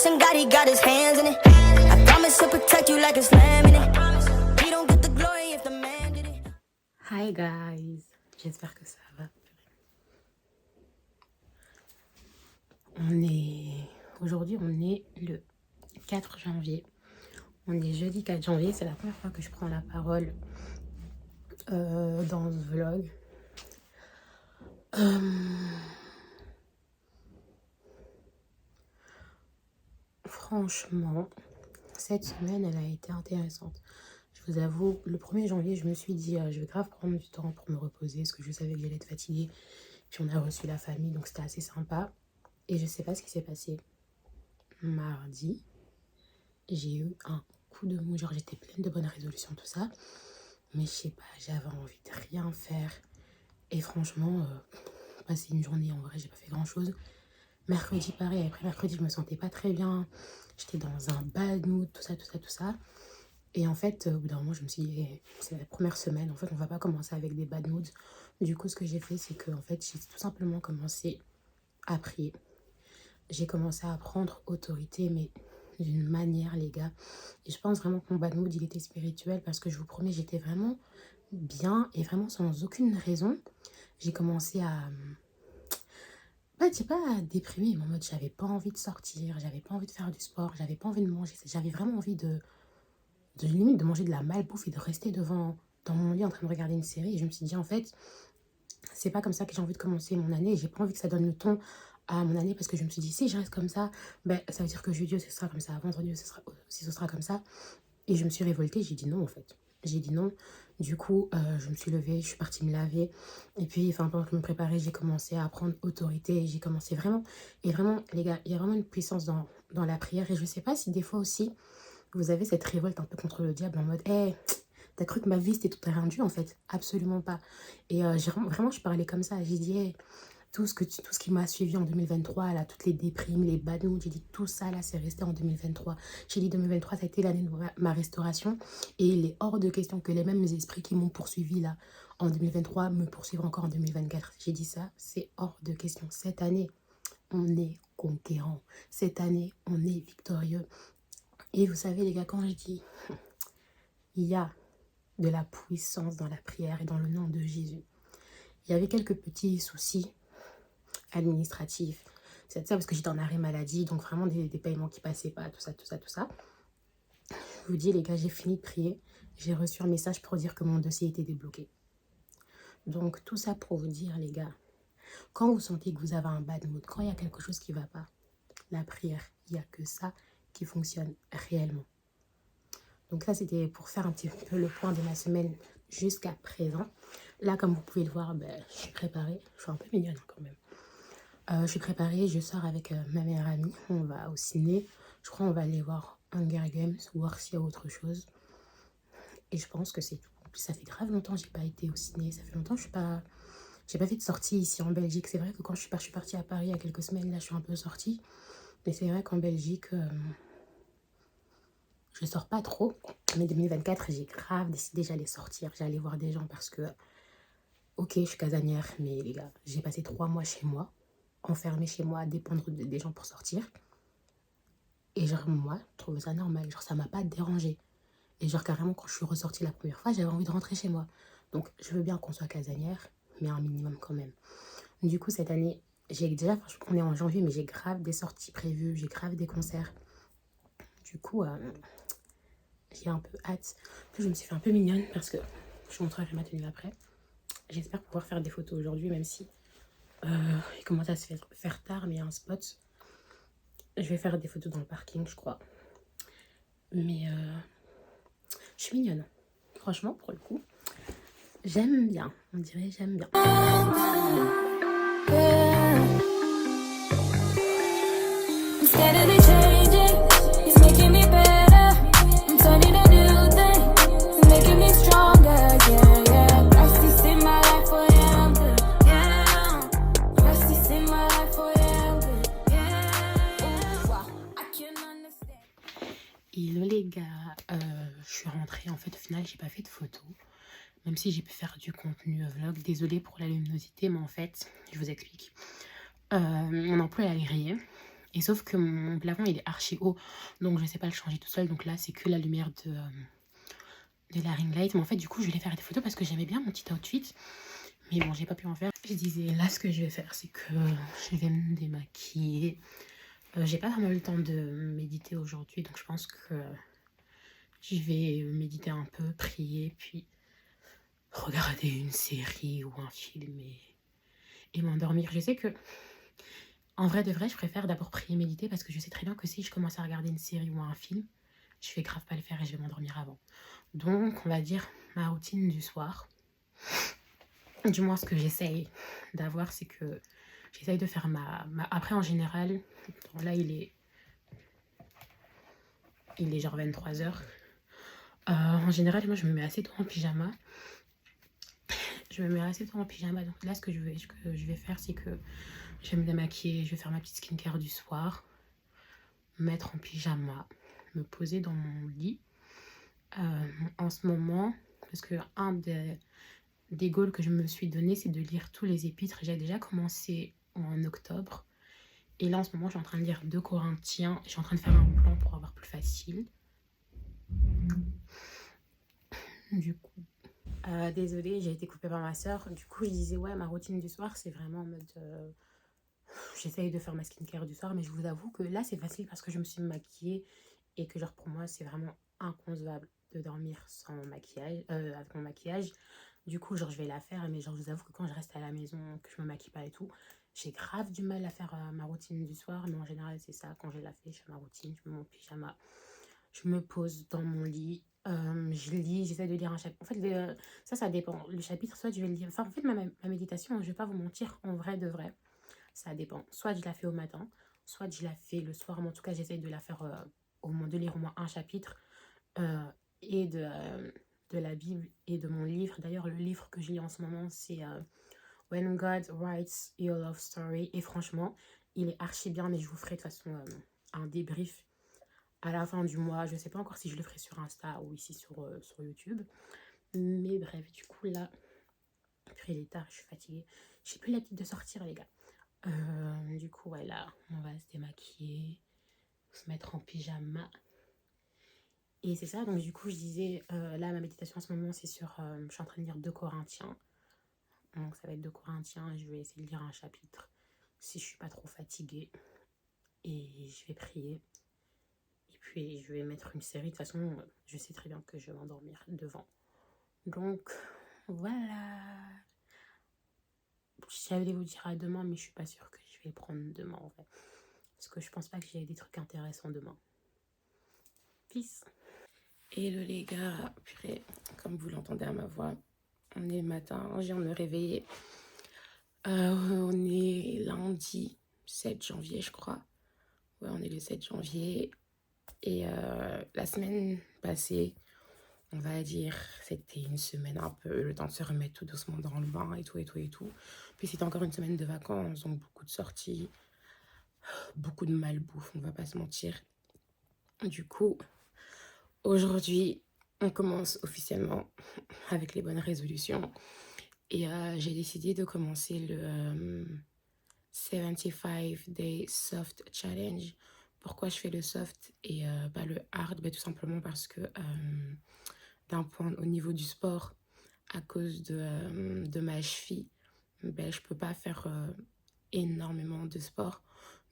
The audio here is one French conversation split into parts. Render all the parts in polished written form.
trusting God, he got his hands in it. I promise he'll protect you like it's lamb in it. He don't get the glory if the man did it. Hi guys, j'espère que ça va. Aujourd'hui on est le 4 janvier. On est jeudi 4 janvier, c'est la première fois que je prends la parole dans ce vlog. Franchement, cette semaine elle a été intéressante. Je vous avoue, le 1er janvier, je me suis dit, je vais grave prendre du temps pour me reposer, parce que je savais que j'allais être fatiguée. Puis on a reçu la famille, donc c'était assez sympa. Et je sais pas ce qui s'est passé. Mardi, j'ai eu un coup de mou, genre j'étais pleine de bonnes résolutions, tout ça. Mais je sais pas, j'avais envie de rien faire. Et franchement, passer une journée, en vrai, j'ai pas fait grand chose. Mercredi, pareil, après mercredi, je me sentais pas très bien. J'étais dans un bad mood, tout ça. Et en fait, au bout d'un moment, je me suis dit, c'est la première semaine, en fait, on va pas commencer avec des bad moods. Du coup, ce que j'ai fait, c'est que en fait, j'ai tout simplement commencé à prier. J'ai commencé à prendre autorité, mais d'une manière, les gars. Et je pense vraiment que mon bad mood, il était spirituel, parce que je vous promets, j'étais vraiment bien et vraiment sans aucune raison. J'ai commencé à... pas à déprimer, mais en mode, j'avais pas envie de sortir, j'avais pas envie de faire du sport, j'avais pas envie de manger. J'avais vraiment envie de limite de manger de la malbouffe et de rester dans mon lit en train de regarder une série. Et je me suis dit, en fait, c'est pas comme ça que j'ai envie de commencer mon année. Et j'ai pas envie que ça donne le ton à mon année, parce que je me suis dit, si je reste comme ça, ben, ça veut dire que jeudi, ce sera comme ça, vendredi, ce sera comme ça. Et je me suis révoltée, j'ai dit non, en fait. J'ai dit non. Du coup, je me suis levée, je suis partie me laver. Et puis, pendant que je me préparais, j'ai commencé à prendre autorité. J'ai commencé vraiment... Et vraiment, les gars, il y a vraiment une puissance dans la prière. Et je sais pas si des fois aussi, vous avez cette révolte un peu contre le diable en mode hey, t'as cru que ma vie c'était tout rendu, en fait? Absolument pas. Et vraiment, je parlais comme ça. J'ai dit hey, tout ce qui m'a suivi en 2023, là, toutes les déprimes, les bad moods, j'ai dit tout ça là, c'est resté en 2023. J'ai dit 2023, ça a été l'année de ma restauration. Et il est hors de question que les mêmes esprits qui m'ont poursuivi là en 2023 me poursuivent encore en 2024. J'ai dit ça, c'est hors de question. Cette année, on est conquérant. Cette année, on est victorieux. Et vous savez les gars, quand je dis il y a de la puissance dans la prière et dans le nom de Jésus. Il y avait quelques petits soucis administratifs. C'est ça parce que j'étais en arrêt maladie, donc vraiment des paiements qui passaient pas, tout ça. Je vous dis les gars, j'ai fini de prier. J'ai reçu un message pour dire que mon dossier était débloqué. Donc tout ça pour vous dire les gars, quand vous sentez que vous avez un bad mood, quand il y a quelque chose qui va pas, la prière, il n'y a que ça qui fonctionne réellement. Donc ça, c'était pour faire un petit peu le point de ma semaine jusqu'à présent. Là, comme vous pouvez le voir, je suis préparée. Je suis un peu mignonne quand même. Je suis préparée, je sors avec ma meilleure amie. On va au ciné. Je crois qu'on va aller voir Hunger Games, voir s'il y a autre chose. Et je pense que c'est tout. En plus, ça fait grave longtemps que j'ai pas été au ciné. Ça fait longtemps que j'ai pas fait de sortie ici en Belgique. C'est vrai que quand je suis partie à Paris il y a quelques semaines, là, je suis un peu sortie. Mais c'est vrai qu'en Belgique... je sors pas trop, mais 2024, j'ai grave décidé j'allais sortir, j'allais voir des gens parce que, ok, je suis casanière, mais les gars, j'ai passé 3 mois chez moi, enfermée chez moi, à dépendre des gens pour sortir. Et genre, moi, je trouvais ça normal, genre, ça m'a pas dérangé. Et genre, carrément, quand je suis ressortie la première fois, j'avais envie de rentrer chez moi. Donc, je veux bien qu'on soit casanière, mais un minimum quand même. Du coup, cette année, on est en janvier, mais j'ai grave des sorties prévues, j'ai grave des concerts. Du coup, j'ai un peu hâte. Je me suis fait un peu mignonne parce que je vous montrerai ma tenue après. J'espère pouvoir faire des photos aujourd'hui, même si il commence à se faire tard, mais il y a un spot. Je vais faire des photos dans le parking, je crois. Mais je suis mignonne. Franchement, pour le coup, j'aime bien. On dirait j'aime bien. Hello les gars, je suis rentrée, en fait au final j'ai pas fait de photos, même si j'ai pu faire du contenu vlog. Désolée pour la luminosité, mais en fait, je vous explique. Mon emploi est grillé Et sauf que mon plafond, il est archi haut, donc je sais pas le changer tout seul. Donc là, c'est que la lumière de la ring light. Mais en fait, du coup, je voulais faire des photos parce que j'aimais bien mon petit outfit. Mais bon, j'ai pas pu en faire. Je disais, là, ce que je vais faire, c'est que je vais me démaquiller. J'ai pas vraiment eu le temps de méditer aujourd'hui, donc je pense que je vais méditer un peu, prier, puis regarder une série ou un film et m'endormir. Je sais que, en vrai de vrai, je préfère d'abord prier, méditer, parce que je sais très bien que si je commence à regarder une série ou un film, je vais grave pas le faire et je vais m'endormir avant. Donc, on va dire ma routine du soir. Du moins, ce que j'essaye d'avoir, c'est que j'essaye de faire Après, en général, là, il est genre 23h. En général, moi, je me mets assez tôt en pyjama. Donc là, ce que je vais faire, c'est que je vais me démaquiller, je vais faire ma petite skincare du soir, me mettre en pyjama, me poser dans mon lit. En ce moment, parce que un des goals que je me suis donné, c'est de lire tous les épîtres. J'ai déjà commencé en octobre. Et là, en ce moment, je suis en train de lire 2 Corinthiens. Je suis en train de faire un plan pour avoir plus facile. Du coup, désolée, j'ai été coupée par ma soeur. Du coup, je disais, ouais, ma routine du soir, c'est vraiment en mode... j'essaye de faire ma skincare du soir, mais je vous avoue que là, c'est facile parce que je me suis maquillée et que, genre, pour moi, c'est vraiment inconcevable de dormir sans maquillage, avec mon maquillage. Du coup, genre, je vais la faire, mais genre, je vous avoue que quand je reste à la maison, que je me maquille pas et tout, j'ai grave du mal à faire ma routine du soir. Mais en général, c'est ça. Quand je la fais, je fais ma routine, je mets mon pyjama, je me pose dans mon lit, je lis, j'essaie de lire un chapitre. En fait, ça dépend. Le chapitre, soit je vais le lire. Enfin, en fait, ma méditation, je vais pas vous mentir, en vrai de vrai, ça dépend. Soit je la fais au matin, soit je la fais le soir. Mais en tout cas, j'essaie de la faire de lire au moins un chapitre euh, et de la Bible et de mon livre. D'ailleurs, le livre que je lis en ce moment, c'est When God Writes Your Love Story. Et franchement, il est archi bien, mais je vous ferai de toute façon un débrief à la fin du mois. Je sais pas encore si je le ferai sur Insta ou ici sur YouTube. Mais bref, du coup, là, après il est tard, je suis fatiguée. J'ai plus l'habitude de sortir, les gars. Du coup, ouais, là, on va se démaquiller, se mettre en pyjama. Et c'est ça, donc du coup, je disais, là, ma méditation en ce moment, c'est sur... je suis en train de lire 2 Corinthiens. Donc ça va être 2 Corinthiens et je vais essayer de lire un chapitre si je suis pas trop fatiguée. Et je vais prier. Et puis, je vais mettre une série. De toute façon, je sais très bien que je vais m'endormir devant. Donc, voilà. J'allais vous dire à demain, mais je suis pas sûre que je vais le prendre demain, en fait. Parce que je pense pas que j'ai des trucs intéressants demain. Peace. Hello les gars, purée, comme vous l'entendez à ma voix, on est le matin, je viens de me réveiller. On est lundi 7 janvier, je crois. Ouais, on est le 7 janvier. Et la semaine passée, on va dire, c'était une semaine un peu, le temps de se remettre tout doucement dans le bain et tout, et tout, et tout. Puis c'était encore une semaine de vacances, donc beaucoup de sorties, beaucoup de malbouffe, on va pas se mentir. Du coup, aujourd'hui, on commence officiellement avec les bonnes résolutions. Et j'ai décidé de commencer le 75 Day Soft Challenge. Pourquoi je fais le soft et pas le hard? Tout simplement parce que d'un point au niveau du sport, à cause de ma cheville, je peux pas faire énormément de sport.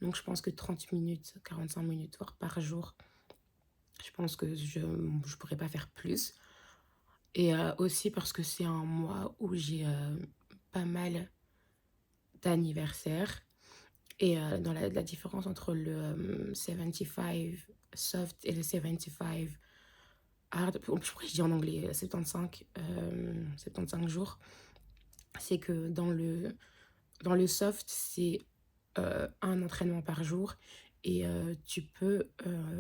Donc je pense que 30 minutes, 45 minutes, voire par jour, je pense que je pourrais pas faire plus. Et aussi parce que c'est un mois où j'ai pas mal d'anniversaires. Et dans la différence entre le 75 soft et le 75 hard, je crois que je dis en anglais 75 jours, c'est que dans le soft, c'est un entraînement par jour et tu peux,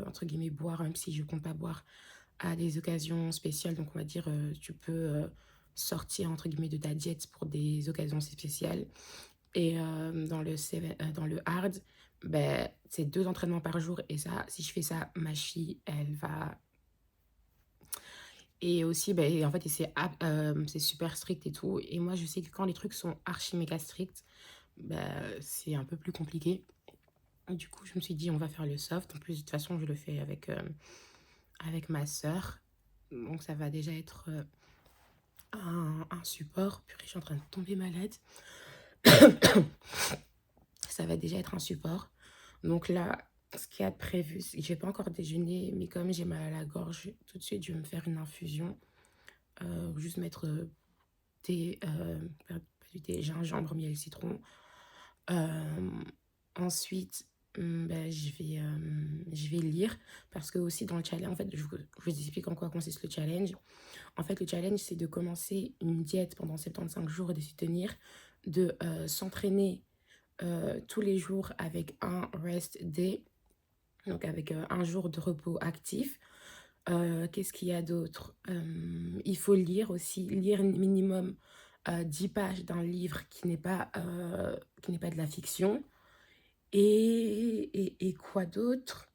entre guillemets, boire, même si je ne compte pas boire, à des occasions spéciales. Donc, on va dire, tu peux sortir, entre guillemets, de ta diète pour des occasions spéciales. Et dans le hard, c'est 2 entraînements par jour. Et ça, si je fais ça, ma cheville, elle va... Et aussi, en fait, c'est super strict et tout. Et moi, je sais que quand les trucs sont archi méga stricts, c'est un peu plus compliqué. Et du coup, je me suis dit, on va faire le soft. En plus, de toute façon, je le fais avec ma sœur. Donc, ça va déjà être un support. Purée, je suis en train de tomber malade. Ça va déjà être un support. Donc là, ce qu'il y a de prévu, c'est que je n'ai pas encore déjeuné, mais comme j'ai mal à la gorge, tout de suite, je vais me faire une infusion. Juste mettre thé, pas du thé, gingembre, miel, citron. Ensuite, ben, je vais lire parce que aussi dans le challenge, en fait, je vous explique en quoi consiste le challenge. En fait, le challenge, c'est de commencer une diète pendant 75 jours et de s'y tenir, de s'entraîner tous les jours avec un rest day, donc avec un jour de repos actif. Qu'est-ce qu'il y a d'autre? Il faut lire aussi, lire minimum 10 pages d'un livre qui n'est pas de la fiction. Et quoi d'autre?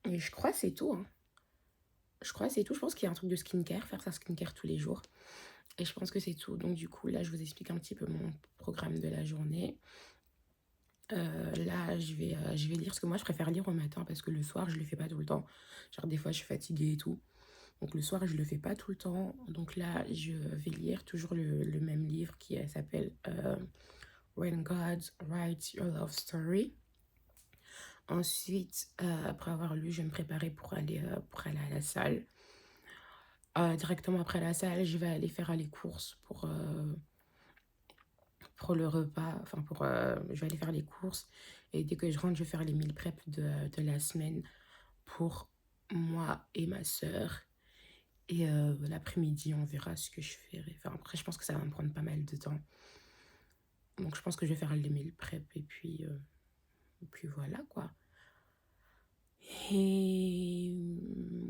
Et je crois que c'est tout, hein. Je crois que c'est tout. Je pense qu'il y a un truc de skincare, faire sa skincare tous les jours. Et je pense que c'est tout. Donc du coup, là, je vous explique un petit peu mon programme de la journée. Là, je vais lire, parce que moi, je préfère lire au matin, parce que le soir, je le fais pas tout le temps. Genre, des fois, je suis fatiguée et tout. Donc, le soir, je le fais pas tout le temps. Donc là, je vais lire toujours le même livre qui s'appelle When God Writes Your Love Story. Ensuite, après avoir lu, je vais me préparer pour aller à la salle. Directement après la salle, je vais aller faire les courses pour le repas. Enfin, je vais aller faire les courses. Et dès que je rentre, je vais faire les meal prep de la semaine pour moi et ma sœur. Et l'après-midi, on verra ce que je ferai. Enfin, après, je pense que ça va me prendre pas mal de temps. Donc, je pense que je vais faire les meal prep et puis voilà, quoi. Et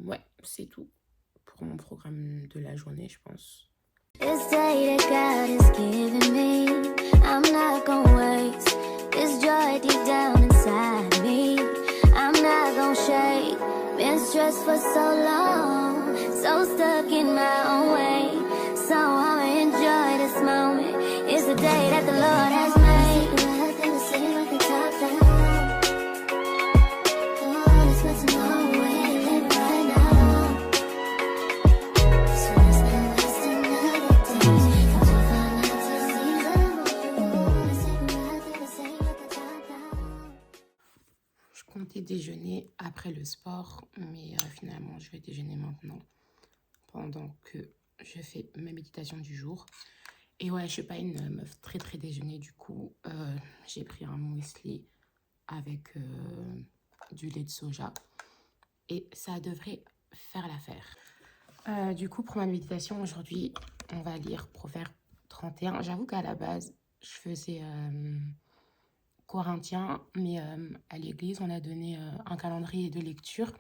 ouais, c'est tout pour mon programme de la journée, je pense. This day that God is giving me, I'm not gonna waste this joy deep down inside me. I'm not gonna shake, been stressed for so long, so stuck in my own way. So I'ma enjoy this moment. It's the day that the Lord has made. Je comptais déjeuner après le sport, mais finalement, je vais déjeuner maintenant pendant que je fais ma méditation du jour. Et ouais, je suis pas une meuf très très déjeuner, du coup, j'ai pris un muesli avec du lait de soja et ça devrait faire l'affaire. Du coup, pour ma méditation aujourd'hui, on va lire Proverbe 31. J'avoue qu'à la base, je faisais Corinthiens, mais à l'église, on a donné un calendrier de lecture.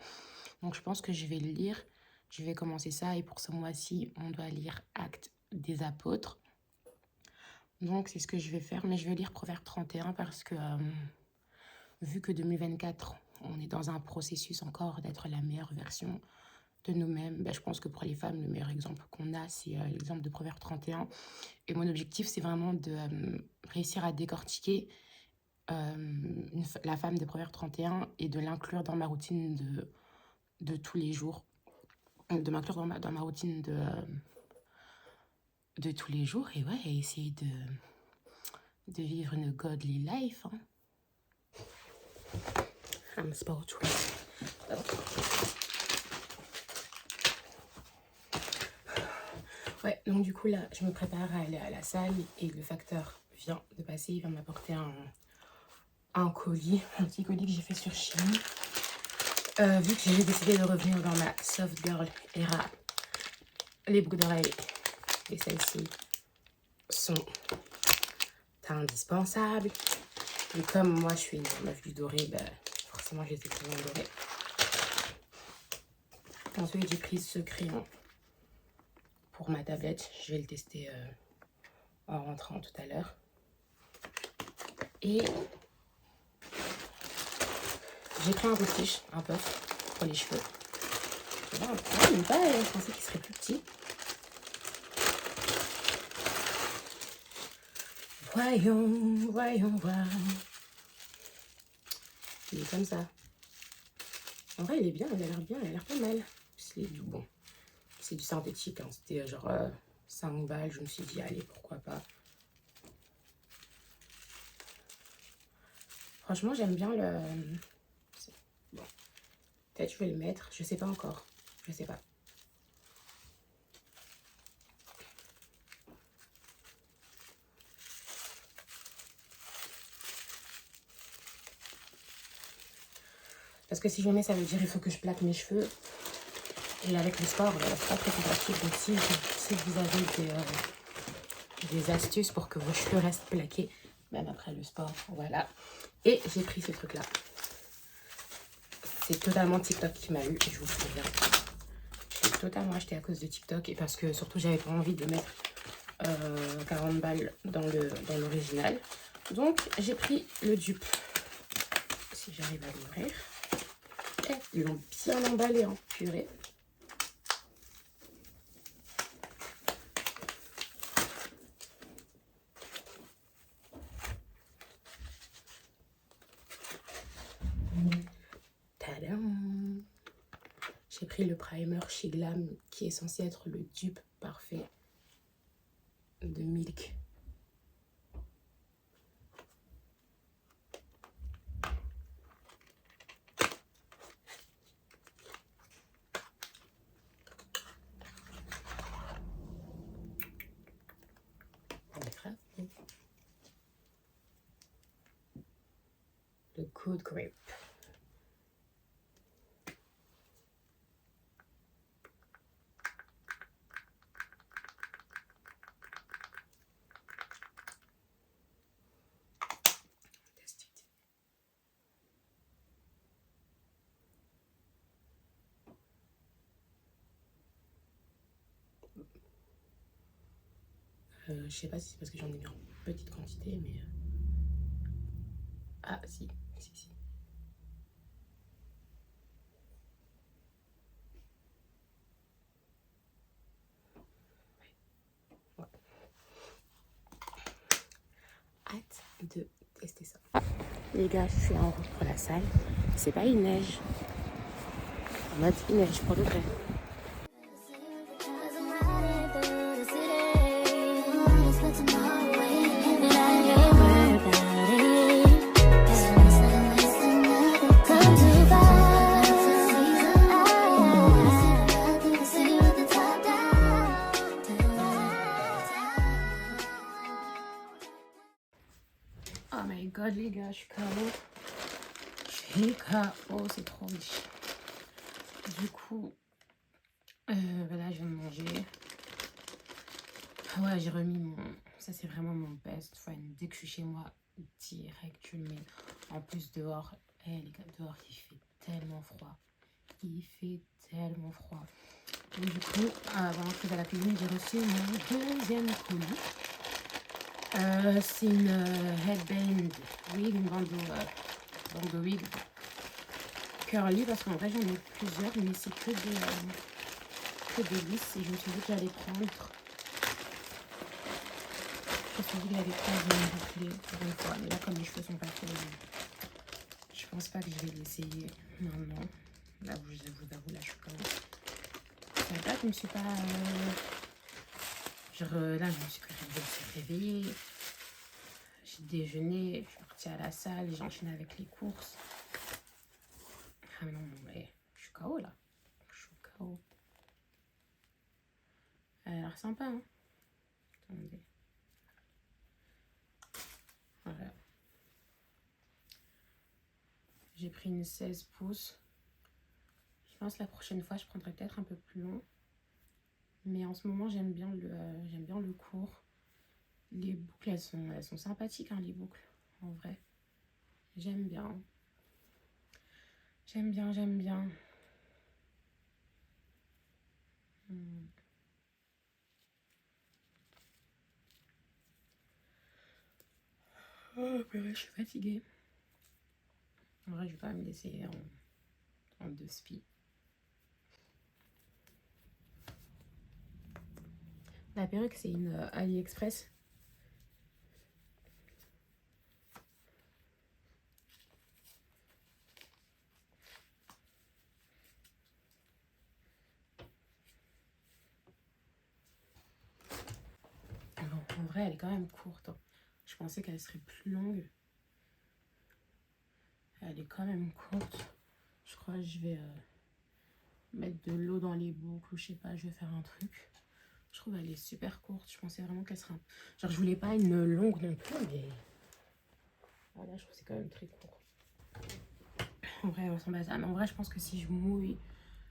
Donc, je pense que je vais le lire. Je vais commencer ça. Et pour ce mois-ci, on doit lire Actes des Apôtres. Donc, c'est ce que je vais faire. Mais je vais lire Proverbe 31 parce que, vu que 2024, on est dans un processus encore d'être la meilleure version de nous-mêmes, je pense que pour les femmes, le meilleur exemple qu'on a, c'est l'exemple de Proverbe 31. Et mon objectif, c'est vraiment de réussir à décortiquer la femme de Proverbe 31 et de l'inclure dans ma routine de tous les jours. De m'inclure dans ma routine de tous les jours. Et ouais, essayer de vivre une godly life. Hein. I'm spiritual. Ouais, donc du coup là, je me prépare à aller à la salle et le facteur vient de passer, il vient m'apporter un colis, un petit colis que j'ai fait sur Shein. Vu que j'ai décidé de revenir dans ma soft girl era, les boucles d'oreilles et celles-ci sont indispensables. Et comme moi je suis une meuf du doré, forcément j'ai cette en doré. Ensuite j'ai pris ce crayon pour ma tablette. Je vais le tester en rentrant tout à l'heure. Et j'ai pris un postiche, un puff pour les cheveux. Je pensais qu'il serait plus petit. Voyons voir. Il est comme ça. En vrai, il est bien, il a l'air bien, il a l'air pas mal. C'est du bon. C'est du synthétique, hein. C'était genre 5 balles. Je me suis dit, allez, pourquoi pas. Franchement, j'aime bien le... Bon, peut-être je vais le mettre. Je sais pas encore. Je sais pas. Parce que si je mets, ça veut dire il faut que je plaque mes cheveux. Et avec le sport, c'est pas très pratique. Donc si vous avez des astuces pour que vos cheveux restent plaqués, même après le sport, voilà. Et j'ai pris ce truc-là. C'est totalement TikTok qui m'a eu, je vous préviens. J'ai totalement acheté à cause de TikTok et parce que surtout j'avais pas envie de mettre 40 balles dans l'original. Donc j'ai pris le dupe. Si j'arrive à l'ouvrir. Ils l'ont bien emballé en purée. Tadam! J'ai pris le primer chez Glam qui est censé être le dupe parfait de Milk. Le Good Grip. Je sais pas si c'est parce que j'en ai mis en petite quantité, mais... Ah, si. Ouais. Hâte de tester ça. Les gars, je suis en route pour la salle. C'est pas une neige. En mode, il neige pour le vrai. Oh my god les gars, je suis KO. Je suis KO, c'est trop riche. Du coup, voilà, je viens de manger. Ouais, j'ai remis mon... Ça, c'est vraiment mon best friend. Dès que je suis chez moi, direct, tu le mets. En plus, dehors, les gars, dehors, il fait tellement froid. Il fait tellement froid. Donc, du coup, avant d'entrer dans la cuisine, j'ai reçu mon deuxième colis. C'est une headband wig, une bande de wig curly parce qu'en vrai j'en ai plusieurs mais c'est que des lisses et je me suis dit que j'allais prendre une bouclée pour une fois. Mais là comme les cheveux sont pas trop, je pense pas que je vais l'essayer maintenant. Là où je vous avoue, là je suis quand même... C'est vrai que je me suis pas... Là je me suis réveillée. J'ai déjeuné, je suis partie à la salle, j'ai enchaîné avec les courses. Ah non, mais je suis KO là. Je suis KO. Elle a l'air sympa, hein. Attendez. Voilà. J'ai pris une 16 pouces. Je pense que la prochaine fois, je prendrai peut-être un peu plus long. Mais en ce moment, j'aime bien le court. Les boucles, elles sont sympathiques, hein, les boucles. En vrai. J'aime bien. J'aime bien. Oh, purée, je suis fatiguée. En vrai, je vais quand même l'essayer en 2 spi. La perruque, c'est une AliExpress. vrai, elle est quand même courte. Hein. Je pensais qu'elle serait plus longue. Elle est quand même courte. Je crois que je vais mettre de l'eau dans les boucles ou je sais pas, je vais faire un truc. Je trouve qu'elle est super courte. Je pensais vraiment qu'elle serait... Genre, je voulais pas une longue non plus, mais... Voilà, je trouve que c'est quand même très court. En vrai, on ressemble à ça. Mais en vrai, je pense que si je mouille,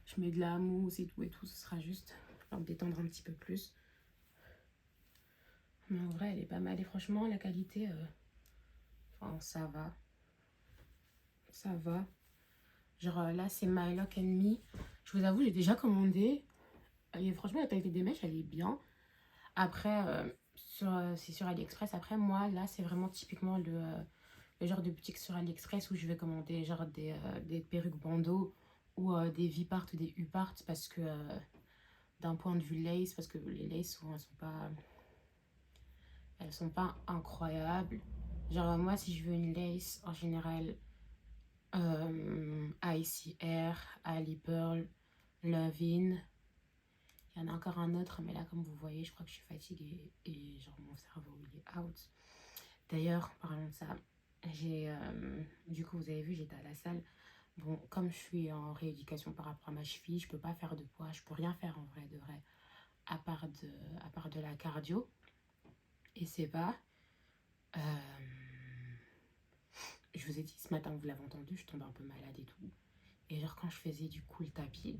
je mets de la mousse et tout, ce sera juste pour me détendre un petit peu plus. Mais en vrai, elle est pas mal. Et franchement, la qualité, enfin, ça va. Ça va. Genre là, c'est My Lock and Me. Je vous avoue, j'ai déjà commandé. Et franchement, la qualité des mèches, elle est bien. Après, c'est sur AliExpress. Après, moi, là, c'est vraiment typiquement le genre de boutique sur AliExpress où je vais commander genre des perruques bandeaux ou des V-part ou des U-part parce que d'un point de vue lace, parce que les laces, souvent, elles sont pas incroyables. Genre, moi, si je veux une lace, en général, ICR, Ali Pearl, Love-In. Il y en a encore un autre, mais là, comme vous voyez, je crois que je suis fatiguée et genre mon cerveau, il est out. D'ailleurs, parlant de ça, du coup, vous avez vu, j'étais à la salle. Bon, comme je suis en rééducation par rapport à ma cheville, je peux pas faire de poids, je peux rien faire en vrai de vrai, à part de la cardio. Et c'est pas... je vous ai dit ce matin, vous l'avez entendu, je tombe un peu malade et tout. Et genre quand je faisais du coup le tapis,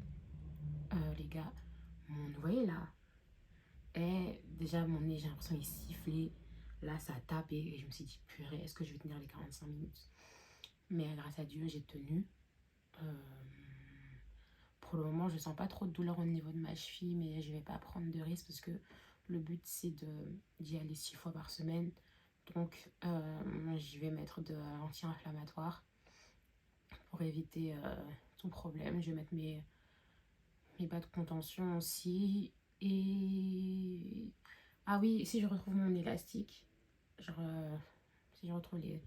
les gars, vous voyez là, et déjà mon nez, j'ai l'impression qu'il sifflait. Là, ça a tapé et je me suis dit, purée, est-ce que je vais tenir les 45 minutes? Mais grâce à Dieu, j'ai tenu. Pour le moment, je sens pas trop de douleur au niveau de ma cheville, mais je vais pas prendre de risque parce que le but, c'est d'y aller 6 fois par semaine. Donc, je vais mettre de l'anti-inflammatoire pour éviter tout problème. Je vais mettre mes bas de contention aussi. Et... Ah oui, si je retrouve mon élastique, genre, si je retrouve les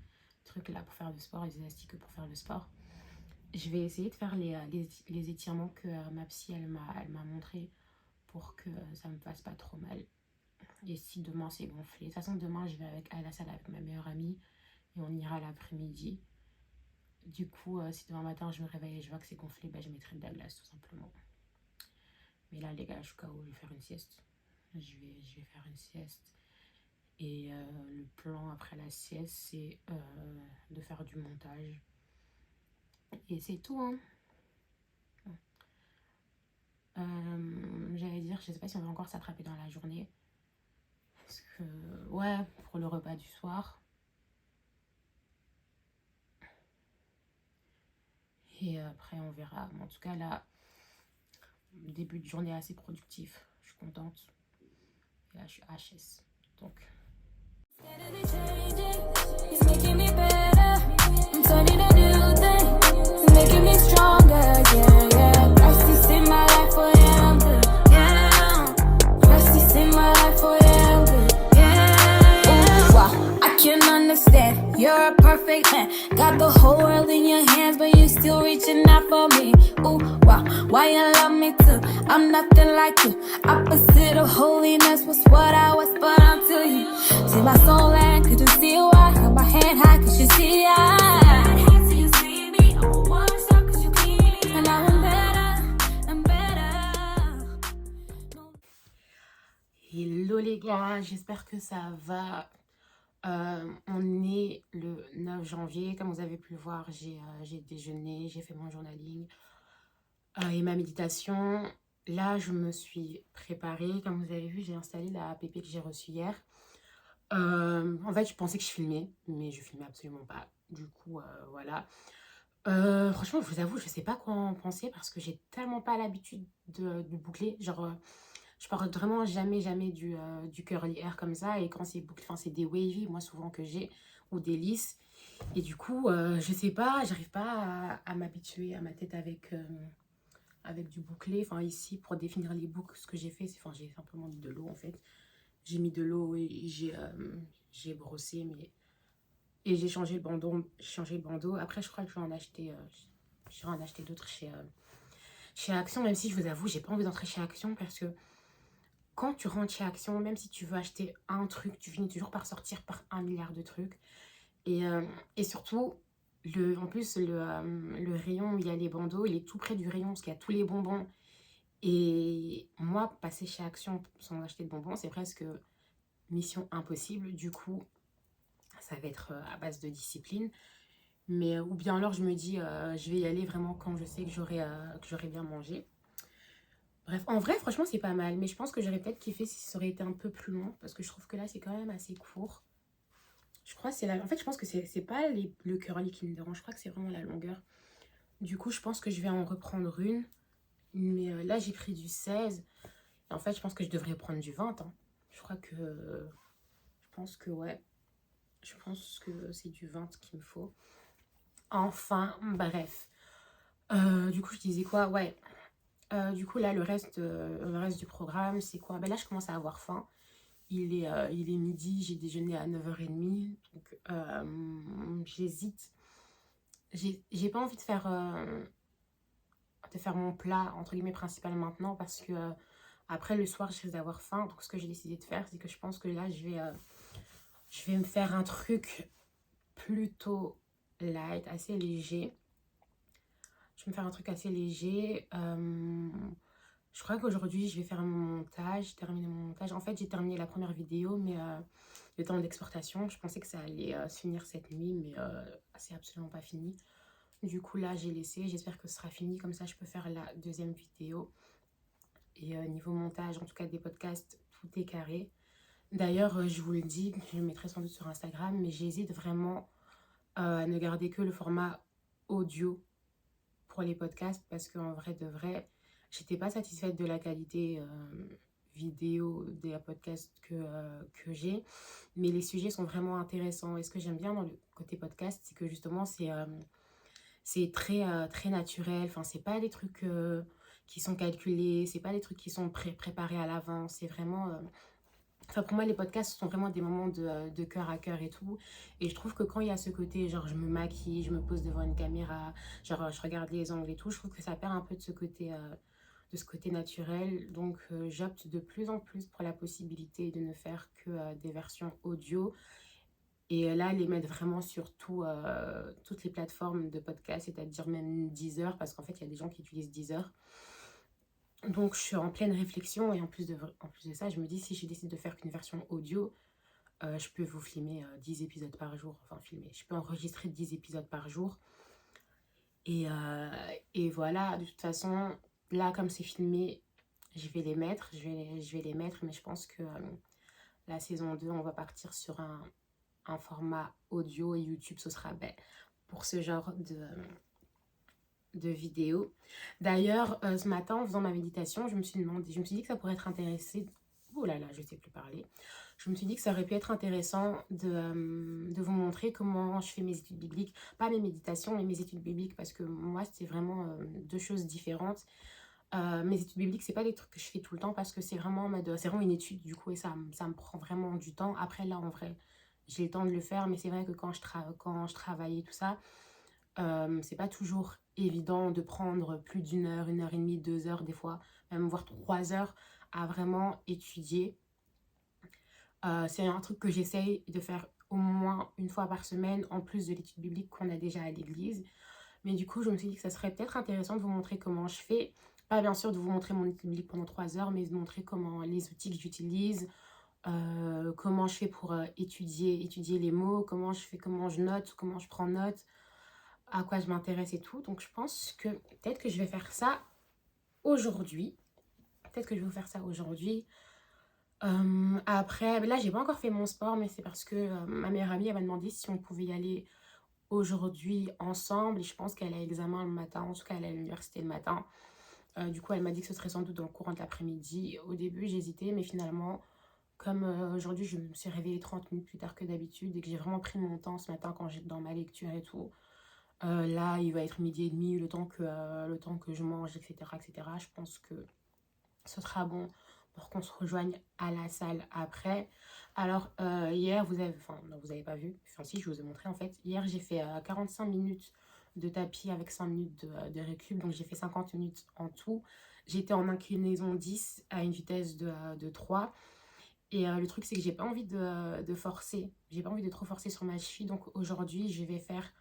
trucs là pour faire le sport, les élastiques pour faire le sport, je vais essayer de faire les étirements que ma psy, elle m'a montré pour que ça me fasse pas trop mal. Et si demain c'est gonflé, de toute façon demain je vais à la salle avec ma meilleure amie et on ira l'après-midi. Du coup, si demain matin je me réveille et je vois que c'est gonflé, bah, je mettrai de la glace tout simplement. Mais là les gars, je suis KO, je vais faire une sieste. Je vais faire une sieste. Et le plan après la sieste, c'est de faire du montage. Et c'est tout, hein. J'allais dire, je sais pas si on va encore s'attraper dans la journée. Parce que, ouais, pour le repas du soir. Et après, on verra. Mais en tout cas, là, début de journée assez productif. Je suis contente. Et là, je suis HS. Donc... You're a perfect man. Got the whole world in your hands, but you still reaching out for me. Ooh, wow, why you love me too? I'm nothing like you. Opposite of holiness was what I was, but I'm to you. See my soul and could you see why? Hold my head high, could you see I? Hello les gars, j'espère que ça va. On est le 9 janvier, comme vous avez pu le voir, j'ai déjeuné, j'ai fait mon journaling et ma méditation. Là, je me suis préparée, comme vous avez vu, j'ai installé la app que j'ai reçue hier. En fait, je pensais que je filmais, mais je filmais absolument pas. Du coup, voilà. Franchement, je vous avoue, je sais pas quoi en penser parce que j'ai tellement pas l'habitude de boucler. Genre, je porte vraiment jamais du curly hair comme ça. Et quand c'est bouclé, enfin, c'est des wavy, moi, souvent que j'ai, ou des lisses. Et du coup, je sais pas, j'arrive pas à m'habituer à ma tête avec du bouclé. Enfin, ici, pour définir les boucles, ce que j'ai fait, c'est, enfin, j'ai simplement mis de l'eau, en fait. J'ai mis de l'eau et j'ai brossé, mais... Et j'ai changé le bandeau. Après, je crois que je vais en acheter d'autres chez Action, même si je vous avoue, j'ai pas envie d'entrer chez Action parce que quand tu rentres chez Action, même si tu veux acheter un truc, tu finis toujours par sortir par 1 milliard de trucs. Et surtout, en plus, le rayon où il y a les bandeaux, il est tout près du rayon parce qu'il y a tous les bonbons. Et moi, passer chez Action sans acheter de bonbons, c'est presque mission impossible. Du coup, ça va être à base de discipline. Mais ou bien alors, je me dis, je vais y aller vraiment quand je sais que j'aurai bien mangé. Bref, en vrai, franchement, c'est pas mal. Mais je pense que j'aurais peut-être kiffé si ça aurait été un peu plus long. Parce que je trouve que là, c'est quand même assez court. Je crois que c'est la... En fait, je pense que c'est pas le curly qui me dérange. Je crois que c'est vraiment la longueur. Du coup, je pense que je vais en reprendre une. Mais là, j'ai pris du 16. Et en fait, je pense que je devrais prendre du 20. Hein. Je crois que... je pense que, ouais. Je pense que c'est du 20 qu'il me faut. Enfin, bref. Du coup, je disais quoi? Ouais. Du coup, là, le reste du programme, c'est quoi? Ben là, je commence à avoir faim. Il est midi, j'ai déjeuné à 9h30. Donc, j'hésite. J'ai pas envie de faire mon plat, entre guillemets, principal maintenant. Parce que après, le soir, je risque d'avoir faim. Donc, ce que j'ai décidé de faire, c'est que je pense que là, je vais me faire un truc plutôt light, assez léger. Je vais me faire un truc assez léger. Je crois qu'aujourd'hui, je vais faire mon montage, terminer mon montage. En fait, j'ai terminé la première vidéo, mais le temps d'exportation, je pensais que ça allait se finir cette nuit, mais c'est absolument pas fini. Du coup, là, j'ai laissé. J'espère que ce sera fini. Comme ça, je peux faire la deuxième vidéo. Et niveau montage, en tout cas des podcasts, tout est carré. D'ailleurs, je vous le dis, je le mettrai sans doute sur Instagram, mais j'hésite vraiment à ne garder que le format audio pour les podcasts parce qu'en vrai de vrai, j'étais pas satisfaite de la qualité vidéo des podcasts que j'ai, mais les sujets sont vraiment intéressants. Et ce que j'aime bien dans le côté podcast, c'est que justement c'est très naturel. Enfin, c'est pas des trucs qui sont calculés, c'est pas des trucs qui sont préparés à l'avance. C'est vraiment Enfin, pour moi, les podcasts sont vraiment des moments de cœur à cœur et tout. Et je trouve que quand il y a ce côté, genre, je me maquille, je me pose devant une caméra, genre, je regarde les angles et tout, je trouve que ça perd un peu de ce côté naturel. Donc, j'opte de plus en plus pour la possibilité de ne faire que des versions audio. Et là, les mettre vraiment sur toutes les plateformes de podcast, c'est-à-dire même Deezer, parce qu'en fait, il y a des gens qui utilisent Deezer. Donc, je suis en pleine réflexion et en plus de ça, je me dis si je décide de faire qu'une version audio, je peux vous filmer 10 épisodes par jour. Enfin, je peux enregistrer 10 épisodes par jour. Et voilà, de toute façon, là, comme c'est filmé, je vais les mettre. Mais je pense que la saison 2, on va partir sur un format audio et YouTube, ce sera pour ce genre de vidéos. D'ailleurs, ce matin, en faisant ma méditation, je me suis dit que ça pourrait être intéressant. Oh là là, je ne sais plus parler. Je me suis dit que ça aurait pu être intéressant de vous montrer comment je fais mes études bibliques. Pas mes méditations, mais mes études bibliques, parce que moi, c'était vraiment deux choses différentes. Mes études bibliques, c'est pas des trucs que je fais tout le temps, parce que c'est vraiment une étude, du coup, et ça me prend vraiment du temps. Après, là, en vrai, j'ai le temps de le faire, mais c'est vrai que quand je travaille et tout ça, c'est pas toujours évident de prendre plus d'1 heure, 1h30, 2 heures, des fois, même voire 3 heures à vraiment étudier. C'est un truc que j'essaye de faire au moins une fois par semaine, en plus de l'étude biblique qu'on a déjà à l'église. Mais du coup, je me suis dit que ça serait peut-être intéressant de vous montrer comment je fais. Pas bien sûr de vous montrer mon étude biblique pendant 3 heures, mais de montrer comment les outils que j'utilise, comment je fais pour étudier les mots, comment je note, comment je prends note, à quoi je m'intéresse et tout. Donc je pense que peut-être que je vais faire ça aujourd'hui. Après, là, j'ai pas encore fait mon sport, mais c'est parce que ma meilleure amie, elle m'a demandé si on pouvait y aller aujourd'hui ensemble. Et je pense qu'elle a examen le matin, en tout cas, elle est à l'université le matin. Du coup, elle m'a dit que ce serait sans doute dans le courant de l'après-midi. Au début, j'hésitais, mais finalement, comme aujourd'hui, je me suis réveillée 30 minutes plus tard que d'habitude et que j'ai vraiment pris mon temps ce matin quand j'étais dans ma lecture et tout. Là, il va être 12h30, le temps que je mange, etc. Je pense que ce sera bon pour qu'on se rejoigne à la salle après. Alors, hier, non, vous avez pas vu. Enfin, si, je vous ai montré en fait. Hier, j'ai fait 45 minutes de tapis avec 5 minutes de récup. Donc, j'ai fait 50 minutes en tout. J'étais en inclinaison 10 à une vitesse de 3. Et le truc, c'est que j'ai pas envie de forcer. J'ai pas envie de trop forcer sur ma cheville. Donc, aujourd'hui, je vais faire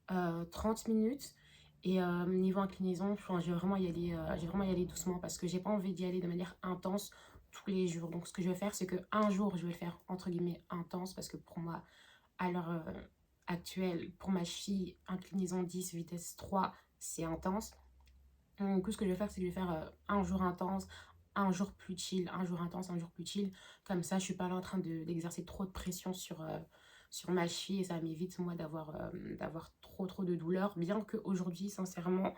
30 minutes. Et niveau inclinaison, je vais vraiment y aller doucement parce que j'ai pas envie d'y aller de manière intense tous les jours. Donc, ce que je vais faire, c'est qu'un jour, je vais le faire entre guillemets intense parce que pour moi, à l'heure actuelle, pour ma cheville, inclinaison 10, vitesse 3, c'est intense. Donc, du coup, ce que je vais faire, c'est que je vais faire un jour intense, un jour plus chill, un jour intense, un jour plus chill. Comme ça, je suis pas là en train d'exercer trop de pression sur ma cheville et ça m'évite, moi, d'avoir trop de douleur. Bien qu'aujourd'hui, sincèrement,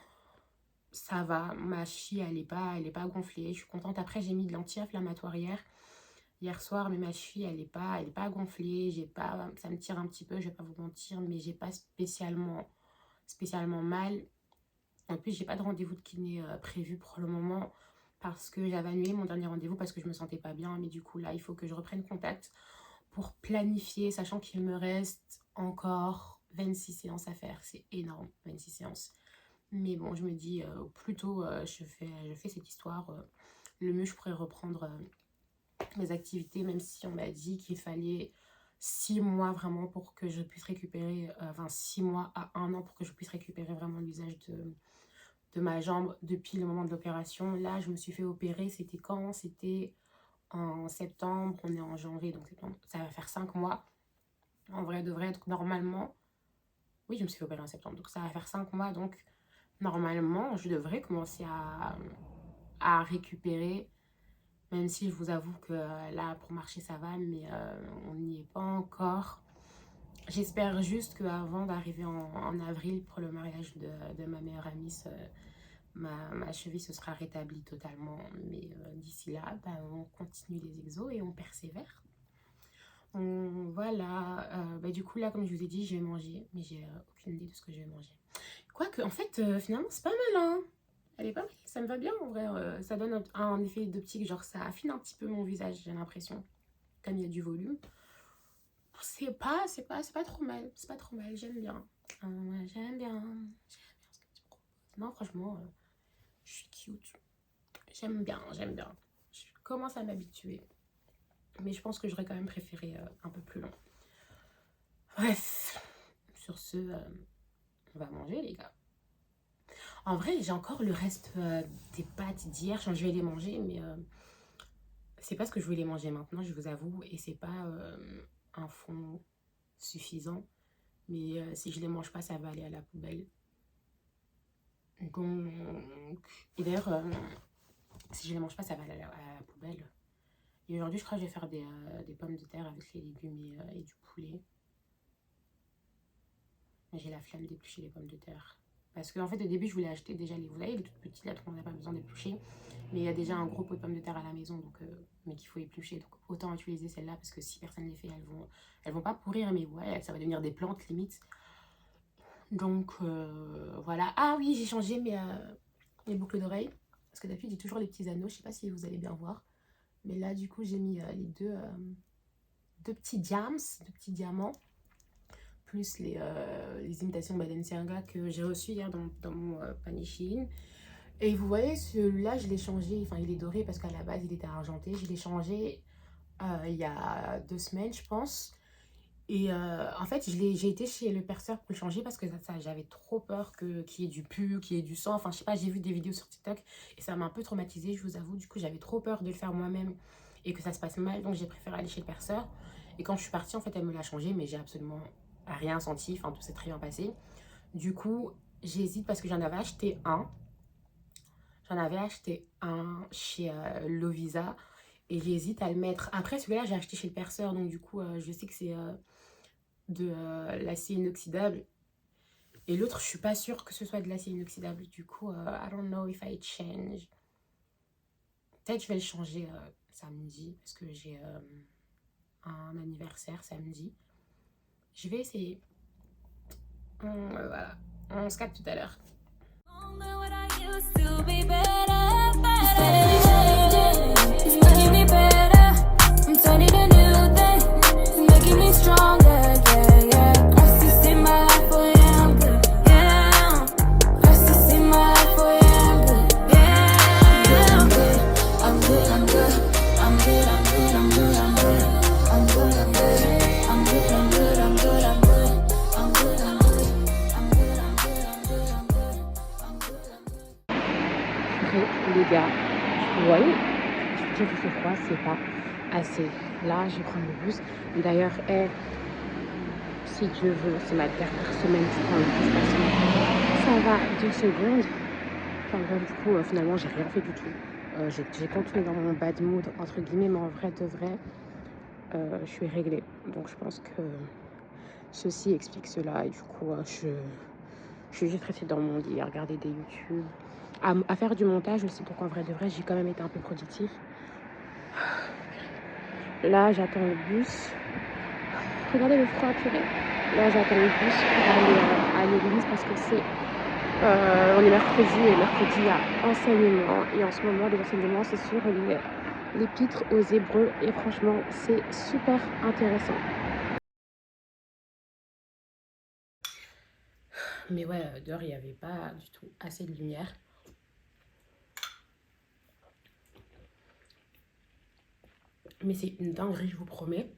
ça va. Ma cheville, elle est pas gonflée. Je suis contente. Après, j'ai mis de l'anti-inflammatoire hier soir, mais ma cheville, elle est pas gonflée. Ça me tire un petit peu, je vais pas vous mentir, mais j'ai pas spécialement mal. En plus, j'ai pas de rendez-vous de kiné prévu pour le moment parce que j'avais annulé mon dernier rendez-vous parce que je me sentais pas bien. Mais du coup, là, il faut que je reprenne contact pour planifier, sachant qu'il me reste encore 26 séances à faire. C'est énorme, 26 séances. Mais bon, je me dis, plus tôt je fais cette histoire, le mieux je pourrais reprendre mes activités, même si on m'a dit qu'il fallait 6 mois vraiment pour que je puisse récupérer, 6 mois à 1 an pour que je puisse récupérer vraiment l'usage de ma jambe depuis le moment de l'opération. Là, je me suis fait opérer, c'était quand? C'était en septembre, on est en janvier, donc septembre, ça va faire 5 mois. En vrai de vrai, donc normalement, oui, je me suis fait opérer en septembre, donc ça va faire 5 mois, donc normalement, je devrais commencer à récupérer, même si je vous avoue que là, pour marcher, ça va, mais on n'y est pas encore. J'espère juste qu'avant d'arriver en avril pour le mariage de ma meilleure amie, ma cheville se sera rétablie totalement. Mais d'ici là, on continue les exos et on persévère. Voilà. Du coup, là, comme je vous ai dit, je vais manger, mais j'ai aucune idée de ce que je vais manger. Quoique, en fait, finalement, c'est pas mal, hein. Elle est pas mal, ça me va bien, en vrai. Ça donne un effet d'optique, genre ça affine un petit peu mon visage, j'ai l'impression, comme il y a du volume. C'est pas trop mal, c'est pas trop mal, j'aime bien. J'aime bien ce que tu proposes. Non, franchement, je suis cute. J'aime bien. Je commence à m'habituer. Mais je pense que j'aurais quand même préféré un peu plus long. Bref, sur ce, on va manger, les gars. En vrai, j'ai encore le reste des pâtes d'hier. Je vais les manger, mais c'est pas ce que je voulais manger maintenant, je vous avoue. Et c'est pas un fond suffisant. Mais si je les mange pas, ça va aller à la poubelle. Donc... Et d'ailleurs, si je les mange pas, ça va aller à la poubelle. Et aujourd'hui, je crois que je vais faire des pommes de terre avec les légumes et du poulet. J'ai la flemme d'éplucher les pommes de terre. Parce qu'en fait, au début, je voulais acheter déjà vous voyez, les toutes petites là, on n'a pas besoin d'éplucher. Mais il y a déjà un gros pot de pommes de terre à la maison, donc, mais qu'il faut éplucher. Donc autant utiliser celle-là, parce que si personne ne les fait, elles vont pas pourrir, mais ouais, ça va devenir des plantes limite. Donc voilà. Ah oui, j'ai changé mes boucles d'oreilles. Parce que d'habitude, j'ai toujours les petits anneaux. Je sais pas si vous allez bien voir. Mais là, du coup, j'ai mis les deux petits diamants. Plus les imitations Balenciaga que j'ai reçues hier dans mon panier Shein. Et vous voyez, celui-là, je l'ai changé, enfin il est doré parce qu'à la base, il était argenté. Je l'ai changé il y a 2 semaines, je pense. Et en fait, j'ai été chez le perceur pour le changer parce que j'avais trop peur qu'il y ait du pu, qu'il y ait du sang. Enfin, je sais pas, j'ai vu des vidéos sur TikTok et ça m'a un peu traumatisée, je vous avoue. Du coup, j'avais trop peur de le faire moi-même et que ça se passe mal. Donc, j'ai préféré aller chez le perceur. Et quand je suis partie, en fait, elle me l'a changé, mais j'ai absolument rien senti. Enfin, tout s'est très bien passé. Du coup, j'hésite parce que j'en avais acheté un. J'en avais acheté un chez Lovisa. Et j'hésite à le mettre. Après, celui-là, j'ai acheté chez le perceur. Donc, du coup, je sais que c'est de l'acier inoxydable. Et l'autre, je suis pas sûre que ce soit de l'acier inoxydable. Du coup, I don't know if I change. Peut-être je vais le changer samedi. Parce que j'ai un anniversaire samedi. Je vais essayer. Voilà. On se capte tout à l'heure. Stronger, yeah, yeah. Crisis in my life, oh yeah, I'm good. Yeah, les gars, vous voyez, je vous dis qu'il fait froid, c'est pas assez. Là, je vais prendre le bus. D'ailleurs, si Dieu veut, c'est ma dernière semaine pour prendre le bus parce que ça va 2 secondes. Enfin bref, du coup, finalement, j'ai rien fait du tout. J'ai continué dans mon bad mood, entre guillemets, mais en vrai de vrai, je suis réglée. Donc je pense que ceci explique cela. Et du coup, je suis juste restée dans mon lit à regarder des YouTube, à faire du montage aussi. Donc en vrai de vrai, j'ai quand même été un peu productif. Là, j'attends le bus. Regardez le froid, purée. Là, j'attends le bus pour aller à l'église parce que on est mercredi et mercredi, il y a enseignement. Et en ce moment, les enseignements, c'est sur l'épître aux Hébreux. Et franchement, c'est super intéressant. Mais ouais, dehors, il n'y avait pas du tout assez de lumière. Mais c'est une dinguerie, je vous promets.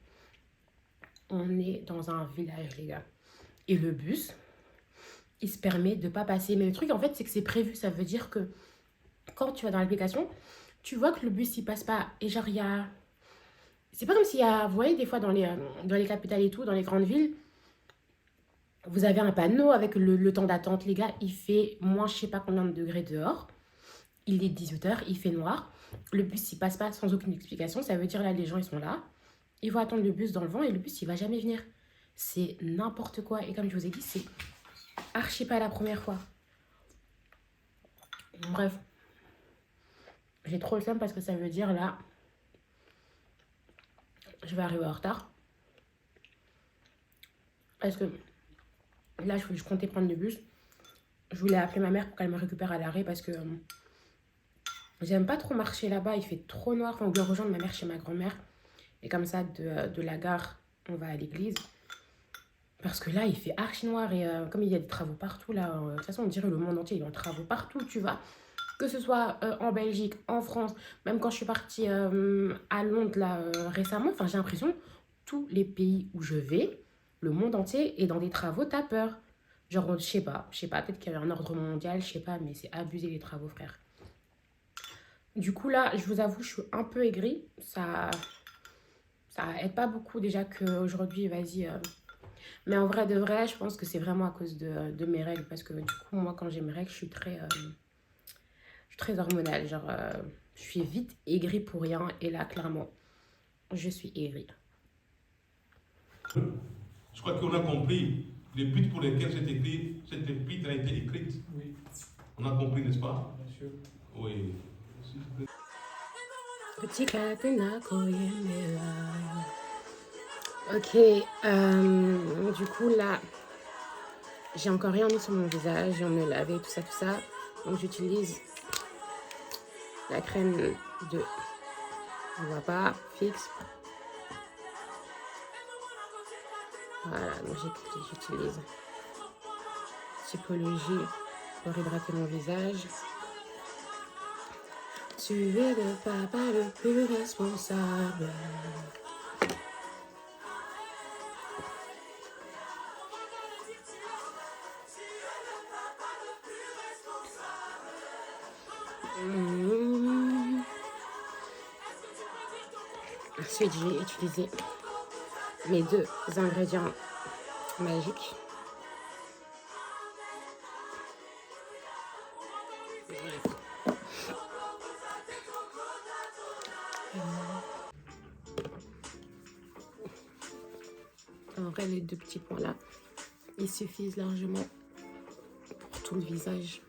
On est dans un village, les gars. Et le bus, il se permet de pas passer. Mais le truc, en fait, c'est que c'est prévu. Ça veut dire que quand tu vas dans l'application, tu vois que le bus, il passe pas. Et genre, il y a... C'est pas comme s'il y a... Vous voyez, des fois, dans les capitales et tout, dans les grandes villes, vous avez un panneau avec le temps d'attente. Les gars, il fait moins je sais pas combien de degrés dehors. Il est 18h, il fait noir. Le bus, il passe pas sans aucune explication. Ça veut dire, là, les gens, ils sont là. Ils vont attendre le bus dans le vent et le bus, il va jamais venir. C'est n'importe quoi. Et comme je vous ai dit, c'est archi pas la première fois. Bref. J'ai trop le seum parce que ça veut dire, là, je vais arriver en retard. Parce que là, je comptais prendre le bus. Je voulais appeler ma mère pour qu'elle me récupère à l'arrêt parce que j'aime pas trop marcher là-bas. Il fait trop noir. Enfin, on doit rejoindre ma mère chez ma grand-mère. Et comme ça, de la gare, on va à l'église. Parce que là, il fait archi noir. Et comme il y a des travaux partout, là, de toute façon, on dirait le monde entier, il y a des travaux partout, tu vois. Que ce soit en Belgique, en France, même quand je suis partie à Londres là, récemment, enfin, j'ai l'impression, tous les pays où je vais, le monde entier est dans des travaux, t'as peur. Genre, je sais pas, peut-être qu'il y a un ordre mondial, je sais pas, mais c'est abusé les travaux, frère. Du coup, là, je vous avoue, je suis un peu aigrie. Ça aide pas beaucoup déjà qu'aujourd'hui, vas-y. Mais en vrai de vrai, je pense que c'est vraiment à cause de mes règles. Parce que du coup, moi, quand j'ai mes règles, je suis très hormonale. Genre, je suis vite aigrie pour rien. Et là, clairement, je suis aigrie. Je crois qu'on a compris les buts pour lesquels cette épître a été écrite. Oui, On a compris, n'est-ce pas? bien sûr. Oui. Petit caténa, ok, du coup là, j'ai encore rien mis sur mon visage, on me lavé, tout ça. Donc j'utilise la crème de, on voit pas, fixe. Voilà, donc j'utilise Typologie pour hydrater mon visage. Tu es le papa le plus responsable. Ensuite, j'ai utilisé mes 2 ingrédients magiques. En vrai, les 2 petits points là, ils suffisent largement pour tout le visage.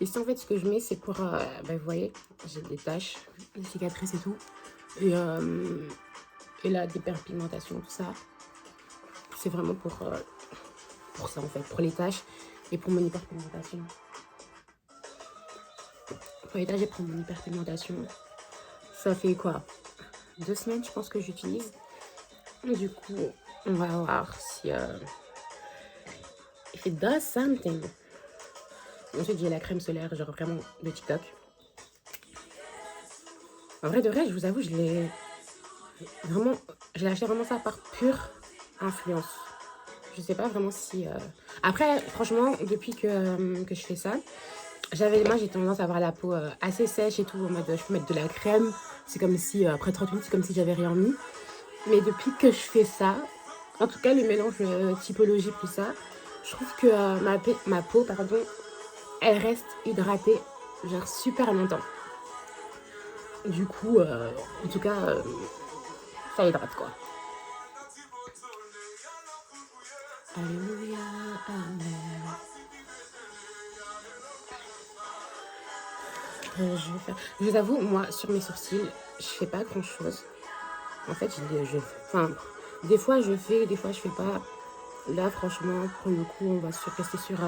Ici, en fait, ce que je mets, c'est pour... vous voyez, j'ai des taches, des cicatrices et tout. Et là, des hyperpigmentation, tout ça. C'est vraiment pour ça, en fait. Pour les taches et pour mon hyperpigmentation. Pour les taches et pour mon hyperpigmentation. Ça fait quoi? 2 semaines, je pense que j'utilise. Du coup, on va voir si... if it does something. Ensuite, j'ai la crème solaire, genre vraiment de TikTok. En vrai de vrai, je vous avoue, je l'ai acheté vraiment ça par pure influence. Je sais pas vraiment si... Après, franchement, depuis que je fais ça, moi j'ai tendance à avoir la peau assez sèche et tout, en mode je peux mettre de la crème. C'est comme si, après 30 minutes, c'est comme si j'avais rien mis. Mais depuis que je fais ça, en tout cas le mélange typologie plus ça, je trouve que ma peau, pardon, elle reste hydratée genre super longtemps. Du coup, en tout cas, ça hydrate quoi. Alléluia, amen. Je vous avoue, moi, sur mes sourcils, je fais pas grand chose. En fait, enfin, des fois je fais, des fois je fais pas. Là, franchement, pour le coup, on va rester sur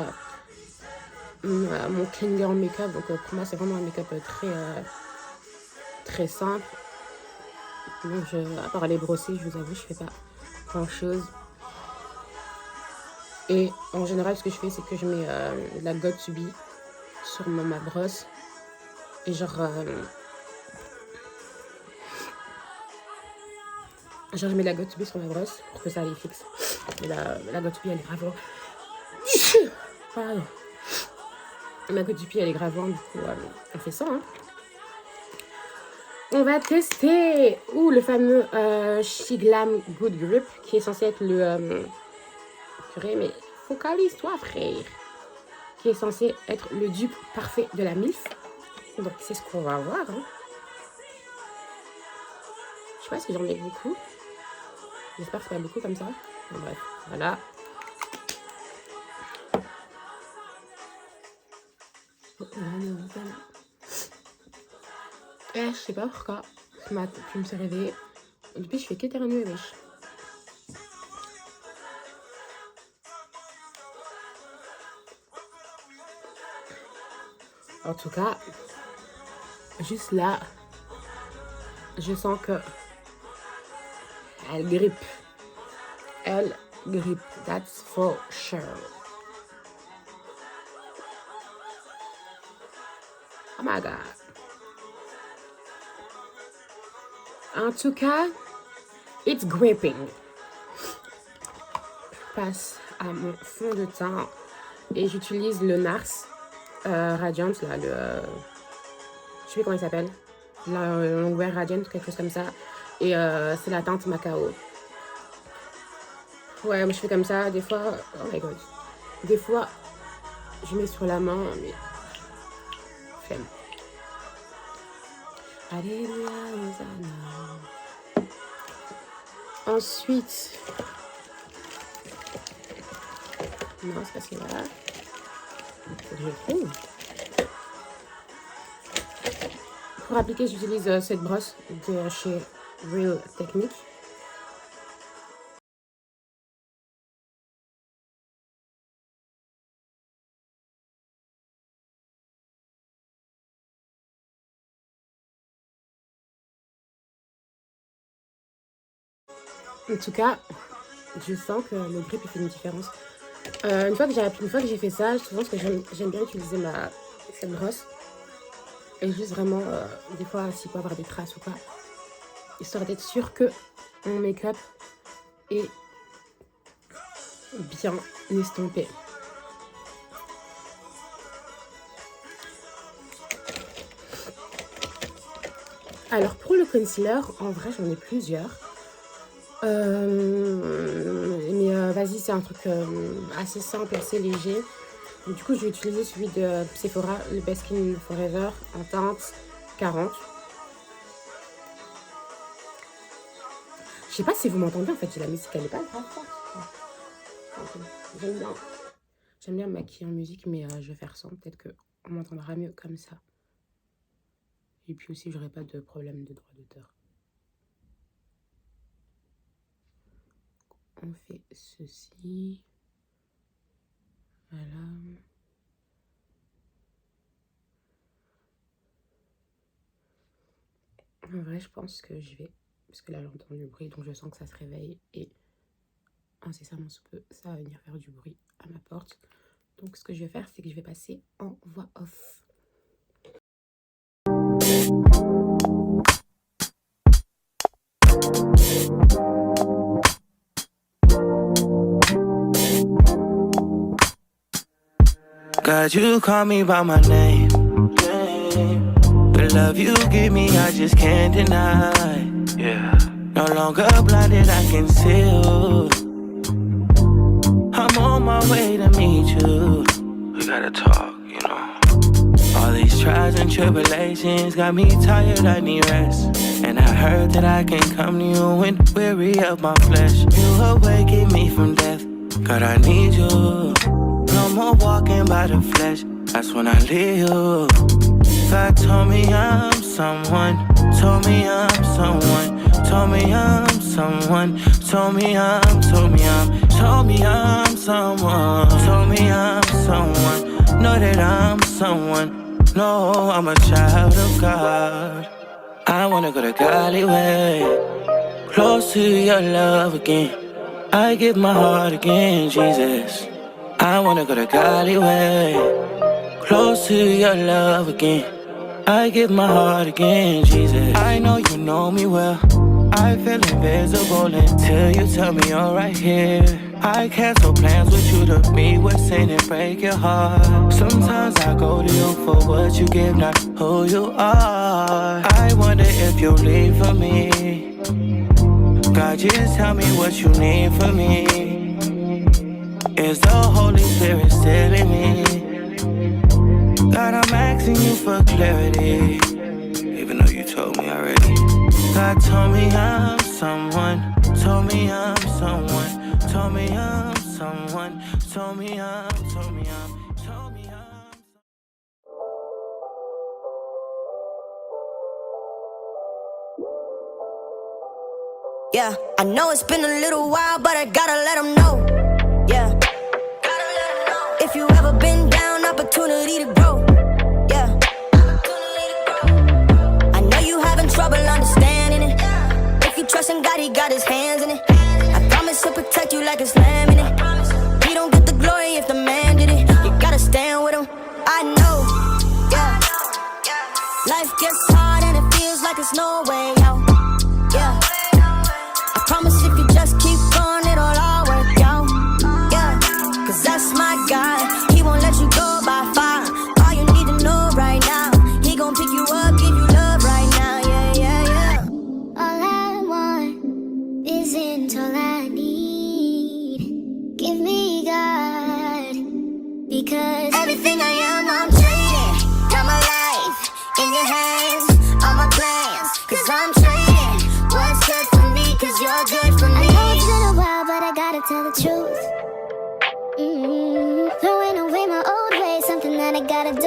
mon clean girl make-up. Donc, pour moi, c'est vraiment un make-up très simple. Donc, à part les brosser, je vous avoue, je fais pas grand chose. Et en général, ce que je fais, c'est que je mets de la Got2b sur ma brosse. Et genre, je mets la Got2b sur ma brosse pour que ça les fixe. Et la Got2b, elle est grave. Pardon. Ma Got2b, elle est grave. Du coup, on fait ça. Hein. On va tester le fameux Shiglam Good Grip qui est censé être le... purée, mais focalise-toi, frère. Qui est censé être le dupe parfait de la MILF. Donc, c'est ce qu'on va voir. Hein. Je sais pas si j'en ai beaucoup. J'espère que c'est pas beaucoup comme ça. Bon, bref, voilà. Je sais pas pourquoi. Ce matin, je me suis réveillée. Depuis, je fais qu'éternuer, wesh. En tout cas, juste là, je sens que elle grippe. Elle grippe. That's for sure. Oh my god. En tout cas, it's gripping. Je passe à mon fond de teint et j'utilise le NARS Radiant, là, je sais plus comment il s'appelle. La Longwear Radiant, quelque chose comme ça. Et c'est la teinte Macao. Ouais, moi je fais comme ça, des fois, oh my god. Des fois, je mets sur la main, mais flemme. Alléluia, Hosanna. Ensuite, non, c'est parce que là, faut que je le trouve. Pour appliquer, j'utilise cette brosse de chez Real Technique. En tout cas, je sens que le grip il fait une différence. Une fois que j'ai fait ça, je pense que j'aime bien utiliser cette brosse. Et juste vraiment, des fois, s'il peut avoir des traces ou quoi, histoire d'être sûr que mon make-up est bien estompé. Alors, pour le concealer, en vrai, j'en ai plusieurs. Mais vas-y, c'est un truc assez simple, assez léger. Du coup, je vais utiliser celui de Sephora, le Best Skin Forever, en teinte 40. Je sais pas si vous m'entendez, en fait, la musique, elle est pas grave forte. J'aime bien me maquiller en musique, mais je vais faire sans. Peut-être qu'on m'entendra mieux comme ça. Et puis aussi, j'aurai pas de problème de droit d'auteur. On fait ceci. Voilà. En vrai, je pense que je vais... Parce que là, j'entends du bruit, donc je sens que ça se réveille. Et incessamment sous peu, ça va venir faire du bruit à ma porte. Donc, ce que je vais faire, c'est que je vais passer en voix off. God, you call me by my name. The love you give me, I just can't deny. Yeah. No longer blinded, I can see you. I'm on my way to meet you. We gotta talk, you know. All these trials and tribulations got me tired, I need rest. And I heard that I can come to you when weary of my flesh. You awaken me from death, God, I need you. No more walking by the flesh, that's when I leave you. God told me I'm someone, told me I'm someone, told me I'm someone, told me I'm someone, told me I'm someone, know that I'm someone, no, I'm a child of God. I wanna go the godly way, close to your love again. I give my heart again, Jesus. I wanna go the godly way, close to your love again. I give my heart again, Jesus. I know you know me well. I feel invisible until you tell me you're right here. I cancel plans with you to meet with sin and break your heart. Sometimes I go to you for what you give, not who you are. I wonder if you'll leave for me. God, just tell me what you need from me. Is the Holy Spirit still in me? God, I'm asking you for clarity, even though you told me already. God told me I'm someone, told me I'm someone, told me I'm someone, told me I'm, told me I'm, told me I'm. Yeah, I know it's been a little while, but I gotta let them know. Yeah, if you ever been down, opportunity to grow. Yeah, I know you having trouble understanding it. If you trust in God, He got His hands in it. I promise He'll protect you like His lamb in it. He don't get the glory if the man did it. You gotta stand with Him. I know. Yeah, life gets hard and it feels like it's no way out. Yeah, I promise if you just keep going, it'll all work out. Yeah, cause that's my God. He won't let you go by fire. All you need to know right now, He gon' pick you up, give you love right now. Yeah, yeah, yeah. All I want isn't all I need. Give me God, because Everything I am, I'm trading. Got my life in your hands, all my plans, cause I'm trading. What's good for me, cause you're good for I me. know it's been a while, but I gotta tell the truth. Throwing away my old ways, something that I gotta do.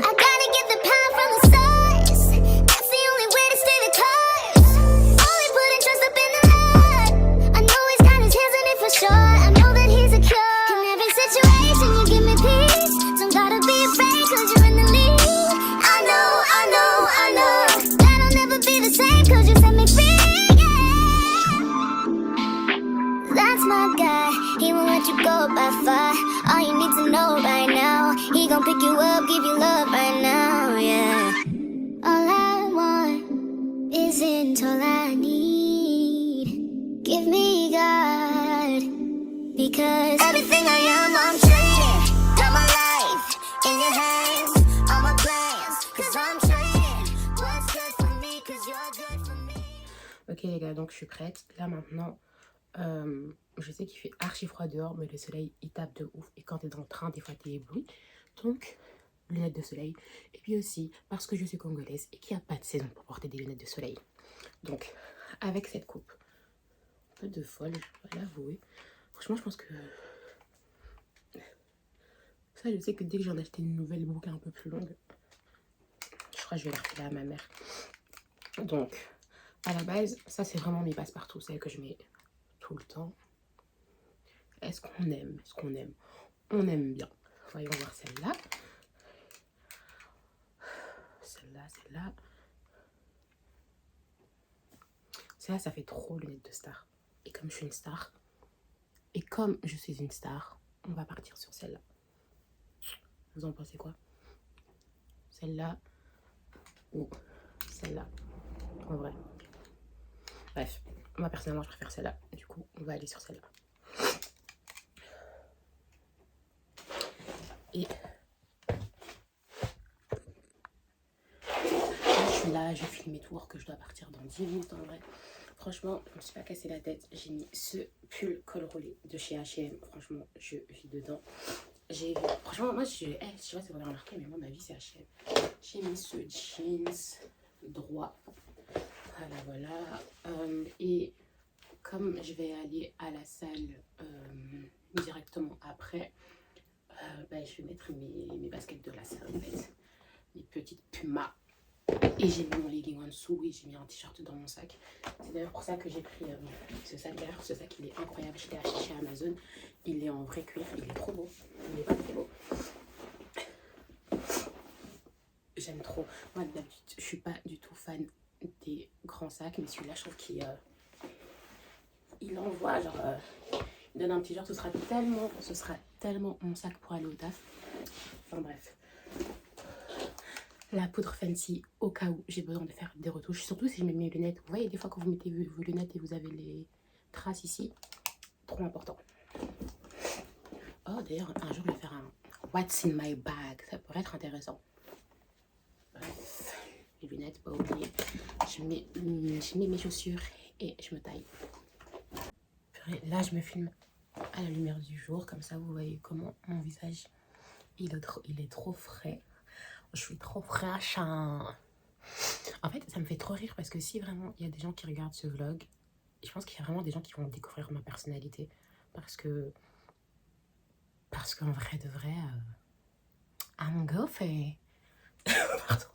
I gotta get the power from the source. That's the only way to stay the course. Only putting trust up in the Lord. I know He's got His hands on it for sure. I know that He's a cure. In every situation, you give me peace. Don't gotta be afraid, cause you're in the lead. I know that'll never be the same, cause you set me free. Yeah, that's my guy. He won't let you go by far. All you need to know right now, He gon' pick you up, give you love right now. Yeah, all I want isn't all I need. Give me God, because Everything I am, I'm trading. Got my life in your hands, all my plans, cause I'm trading. What's good for me, cause you're good for me. Ok les gars, donc je suis prête. Là maintenant, je sais qu'il fait archi froid dehors, mais le soleil il tape de ouf. Et quand t'es dans le train, des fois t'es ébloui. Donc, lunettes de soleil. Et puis aussi, parce que je suis congolaise et qu'il n'y a pas de saison pour porter des lunettes de soleil. Donc, avec cette coupe, un peu de folle, je dois l'avouer. Franchement, je pense que... Ça, je sais que dès que j'en ai acheté une nouvelle boucle un peu plus longue, je crois que je vais la refiler à ma mère. Donc, à la base, ça c'est vraiment mes passe-partout, celle que je mets tout le temps. Est-ce qu'on aime? Est-ce qu'on aime? On aime bien. Voyons voir celle-là. Celle-là. Celle-là, ça fait trop lunettes de star. Et comme je suis une star, Et comme je suis une star, on va partir sur celle-là. Vous en pensez quoi? Celle-là ou celle-là? En vrai. Bref, moi personnellement je préfère celle-là. Du coup, on va aller sur celle-là. Et je suis là, je filme mes tours que je dois partir dans 10 minutes en vrai. Franchement, je me suis pas cassé la tête. J'ai mis ce pull col roulé de chez H&M. Franchement, je vis dedans. Franchement, moi, je sais pas si vous avez remarqué, mais moi, ma vie, c'est H&M. J'ai mis ce jeans droit. Voilà. Et comme je vais aller à la salle directement après, je vais mettre mes baskets de la salle, en fait. Mes petites Puma. Et j'ai mis mon legging en dessous et j'ai mis un t-shirt dans mon sac. C'est d'ailleurs pour ça que j'ai pris ce sac. D'ailleurs, ce sac, il est incroyable. Je l'ai acheté chez Amazon. Il est en vrai cuir. Il est trop beau. Il est pas trop beau. J'aime trop. Moi, d'habitude, je suis pas du tout fan des grands sacs. Mais celui-là, je trouve qu'il envoie. Genre, il donne un petit genre. Ce sera tellement mon sac pour aller au taf. Enfin, bref. La poudre Fancy au cas où j'ai besoin de faire des retouches, surtout si je mets mes lunettes. Vous voyez des fois quand vous mettez vos lunettes et vous avez les traces ici, trop important. Oh d'ailleurs un jour je vais faire un What's in my bag, ça pourrait être intéressant. Bref, les lunettes pas oublier. Je mets mes chaussures et je me taille. Là je me filme à la lumière du jour, comme ça vous voyez comment mon visage il est trop frais. Je suis trop fraîche. En fait, ça me fait trop rire parce que si vraiment il y a des gens qui regardent ce vlog, je pense qu'il y a vraiment des gens qui vont découvrir ma personnalité. Parce qu'en vrai de vrai, I'm goofy. Pardon.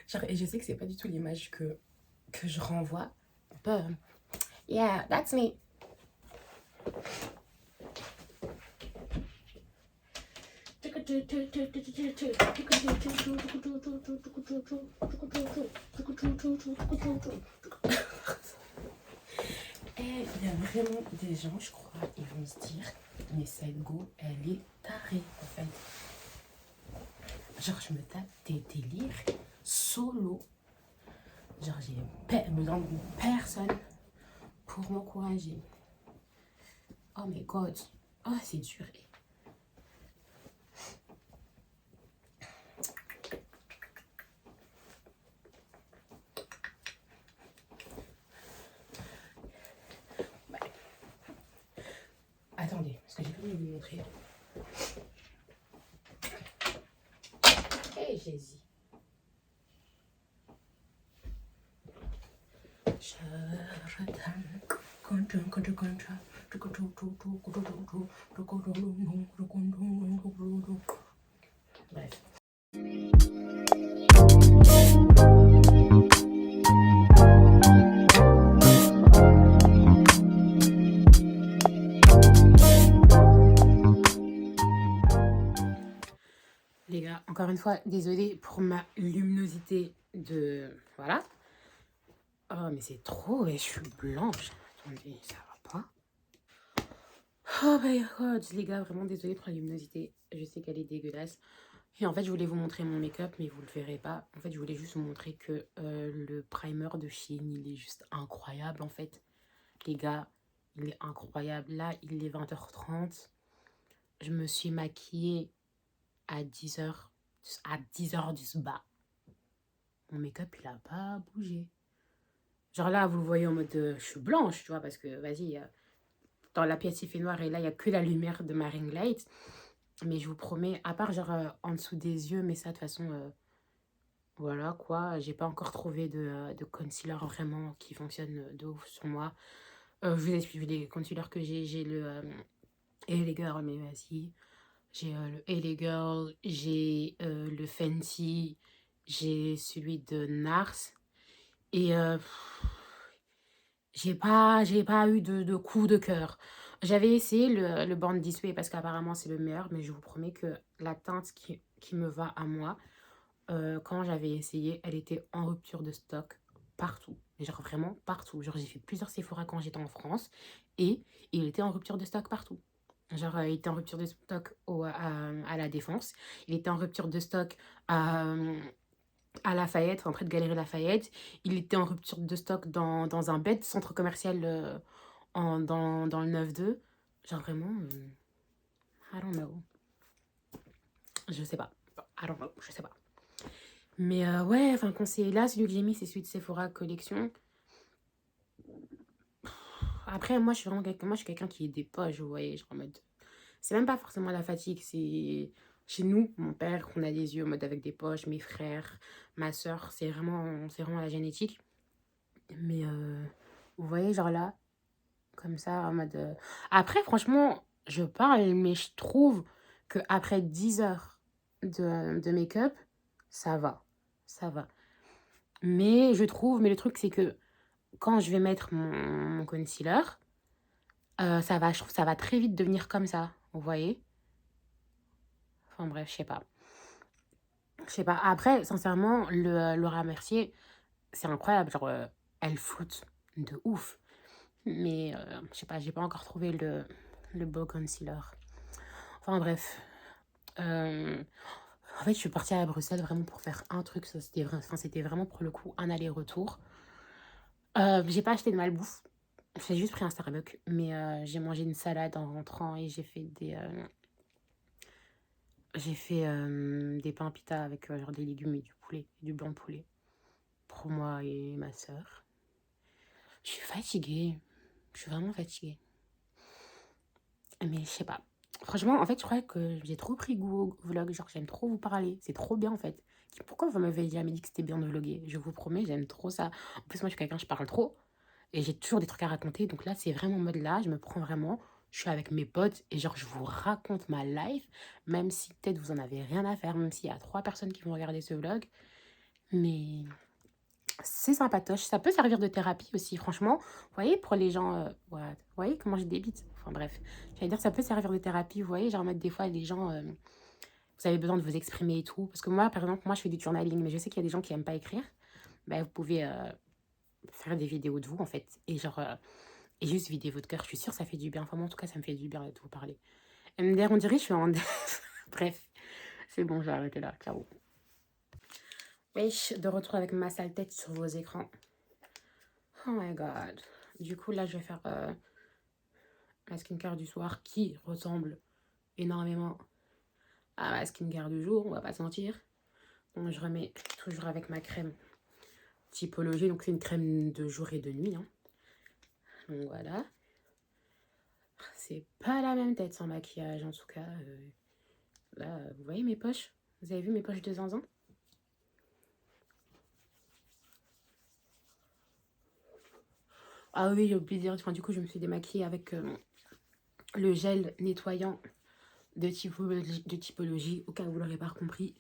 Genre, et je sais que c'est pas du tout l'image que je renvoie. But, yeah, that's me. Et il y a vraiment des gens, je crois, ils vont se dire, mais cette go, elle est tarée en fait. Genre, je me tape des délires solo. Genre, j'ai besoin de personne pour m'encourager. Oh my god. Oh, c'est dur. Attendez, parce que j'ai pas envie de vous montrer. Hey, Jésus. Bref. Les gars, encore une fois, désolée pour ma luminosité de... Voilà. Oh, mais c'est trop, et je suis blanche. Attendez, ça va pas. Oh my god, les gars, vraiment désolée pour la luminosité. Je sais qu'elle est dégueulasse. Et en fait, je voulais vous montrer mon make-up, mais vous le verrez pas. En fait, je voulais juste vous montrer que le primer de Shein, il est juste incroyable, en fait. Les gars, il est incroyable. Là, il est 20h30. Je me suis maquillée à 10h. À 10h du bas. Mon make-up, il a pas bougé. Genre là, vous le voyez en mode... je suis blanche, tu vois, parce que, vas-y, dans la pièce, il fait noir et là, il n'y a que la lumière de ma ring light. Mais je vous promets, à part genre en dessous des yeux, mais ça, de toute façon, voilà, quoi. J'ai pas encore trouvé de concealer vraiment qui fonctionne de ouf sur moi. Je vous explique les concealers que j'ai. J'ai le LA Girl, mais vas-y. J'ai le LA Girl, j'ai le Fenty, j'ai celui de NARS. Et j'ai pas eu de coup de cœur. J'avais essayé le Born This Way parce qu'apparemment c'est le meilleur, mais je vous promets que la teinte qui me va à moi, quand j'avais essayé, elle était en rupture de stock. partout. Genre vraiment partout. Genre j'ai fait plusieurs Sephora quand j'étais en France et il était en rupture de stock partout. Genre il était en rupture de stock à la Défense. Il était en rupture de stock à Lafayette, en près de Galerie Lafayette. Il était en rupture de stock dans un bête centre commercial dans le 9-2. Genre vraiment, I don't know. Je sais pas. I don't know, je sais pas. Mais ouais, enfin, conseiller là, celui que j'ai mis, c'est celui de Sephora Collection. Après, moi, je suis vraiment quelqu'un, moi, je suis quelqu'un qui est des poches, vous voyez, genre en mode... C'est même pas forcément la fatigue, c'est... Chez nous, mon père, on a les yeux en mode avec des poches, mes frères, ma soeur, c'est vraiment la génétique. Mais vous voyez, genre là, comme ça, en mode... Après, franchement, je parle, mais je trouve qu'après 10 heures de make-up, ça va. Ça va. Mais je trouve, mais le truc, c'est que quand je vais mettre mon concealer, je trouve que ça va très vite devenir comme ça, vous voyez? Enfin bref, je sais pas. Je sais pas. Après, sincèrement, Laura Mercier, c'est incroyable. Genre, elle floute de ouf. Mais, je sais pas, j'ai pas encore trouvé le beau concealer. Enfin bref. En fait, je suis partie à Bruxelles vraiment pour faire un truc. C'était vraiment pour le coup un aller-retour. J'ai pas acheté de malbouffe. J'ai juste pris un Starbucks. Mais j'ai mangé une salade en rentrant et j'ai fait des pains pita avec genre des légumes et du poulet, du blanc de poulet. Pour moi et ma soeur. Je suis fatiguée. Je suis vraiment fatiguée. Mais je sais pas. Franchement, en fait, je crois que j'ai trop pris goût au vlog. Genre, j'aime trop vous parler. C'est trop bien, en fait. Pourquoi vous m'avez jamais dit que c'était bien de vlogger? Je vous promets, j'aime trop ça. En plus, moi, je suis quelqu'un, je parle trop. Et j'ai toujours des trucs à raconter. Donc là, c'est vraiment en mode là, je me prends vraiment. Je suis avec mes potes et genre, je vous raconte ma life. Même si peut-être vous en avez rien à faire. Même s'il y a 3 personnes qui vont regarder ce vlog. Mais c'est sympatoche. Ça peut servir de thérapie aussi, franchement. Vous voyez, pour les gens... Vous voyez comment je débite? Enfin bref. J'allais dire, ça peut servir de thérapie. Vous voyez, genre, en mode, des fois, les gens... vous avez besoin de vous exprimer et tout. Parce que moi, par exemple, moi, je fais du journaling. Mais je sais qu'il y a des gens qui n'aiment pas écrire. Ben, vous pouvez faire des vidéos de vous, en fait. Et genre... et juste vider votre cœur. Je suis sûre que ça fait du bien. Enfin, moi, en tout cas, ça me fait du bien de vous parler. MDR, on dirait que je suis en... Bref. C'est bon, je vais arrêter là. Ciao. Wesh, de retour avec ma sale tête sur vos écrans. Oh my god. Du coup, là, je vais faire ma skincare du soir qui ressemble énormément à ma skincare du jour, on va pas se mentir. Donc, je remets toujours avec ma crème Typologie. Donc, c'est une crème de jour et de nuit. Hein. Donc, voilà. C'est pas la même tête sans maquillage, en tout cas. Là, vous voyez mes poches? Vous avez vu mes poches de zinzin? Ah oui, j'ai oublié de dire, enfin, du coup, je me suis démaquillée avec le gel nettoyant de typologie, au cas où vous l'aurez pas compris.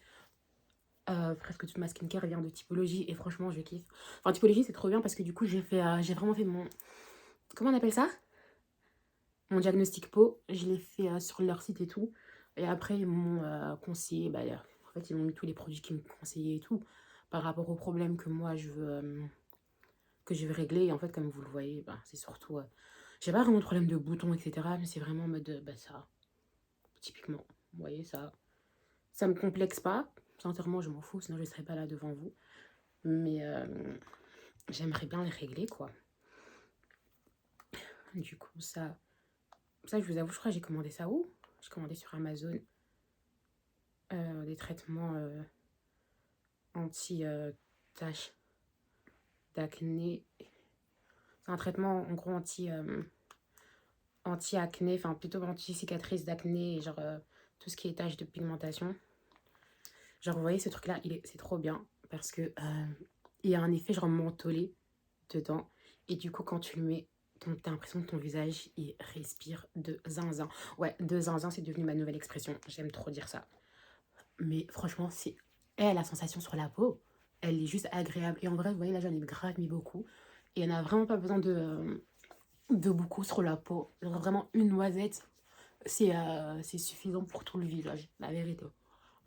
Presque toute ma skincare vient de Typologie et franchement, je kiffe. Enfin, Typologie, c'est trop bien parce que du coup, j'ai vraiment fait mon... Comment on appelle ça? Mon diagnostic peau. Je l'ai fait sur leur site et tout. Et après, ils m'ont conseillé... Bah, en fait, ils m'ont mis tous les produits qu'ils me conseillaient et tout par rapport aux problèmes que moi, je veux régler. Et en fait, comme vous le voyez, bah, c'est surtout... j'ai pas vraiment de problème de boutons, etc. Mais c'est vraiment en mode... bah, ça. Typiquement. Vous voyez, ça. Ça me complexe pas. Sincèrement, je m'en fous. Sinon, je serais pas là devant vous. Mais j'aimerais bien les régler, quoi. Du coup, ça, je vous avoue, je crois que j'ai commandé ça où? J'ai commandé sur Amazon. Des traitements anti-taches d'acné. C'est un traitement, en gros, anti-acné, enfin plutôt anti-cicatrice d'acné, et genre tout ce qui est taches de pigmentation. Genre, vous voyez, ce truc-là, c'est trop bien parce que il y a un effet genre mentholé dedans. Et du coup, quand tu le mets, t'as l'impression que ton visage, il respire de zinzin. Ouais, de zinzin, c'est devenu ma nouvelle expression. J'aime trop dire ça. Mais franchement, la sensation sur la peau, elle est juste agréable. Et en vrai, vous voyez, là, j'en ai grave mis beaucoup. Et on n'a vraiment pas besoin de beaucoup sur la peau. Genre, vraiment, une noisette, c'est suffisant pour tout le visage, la vérité.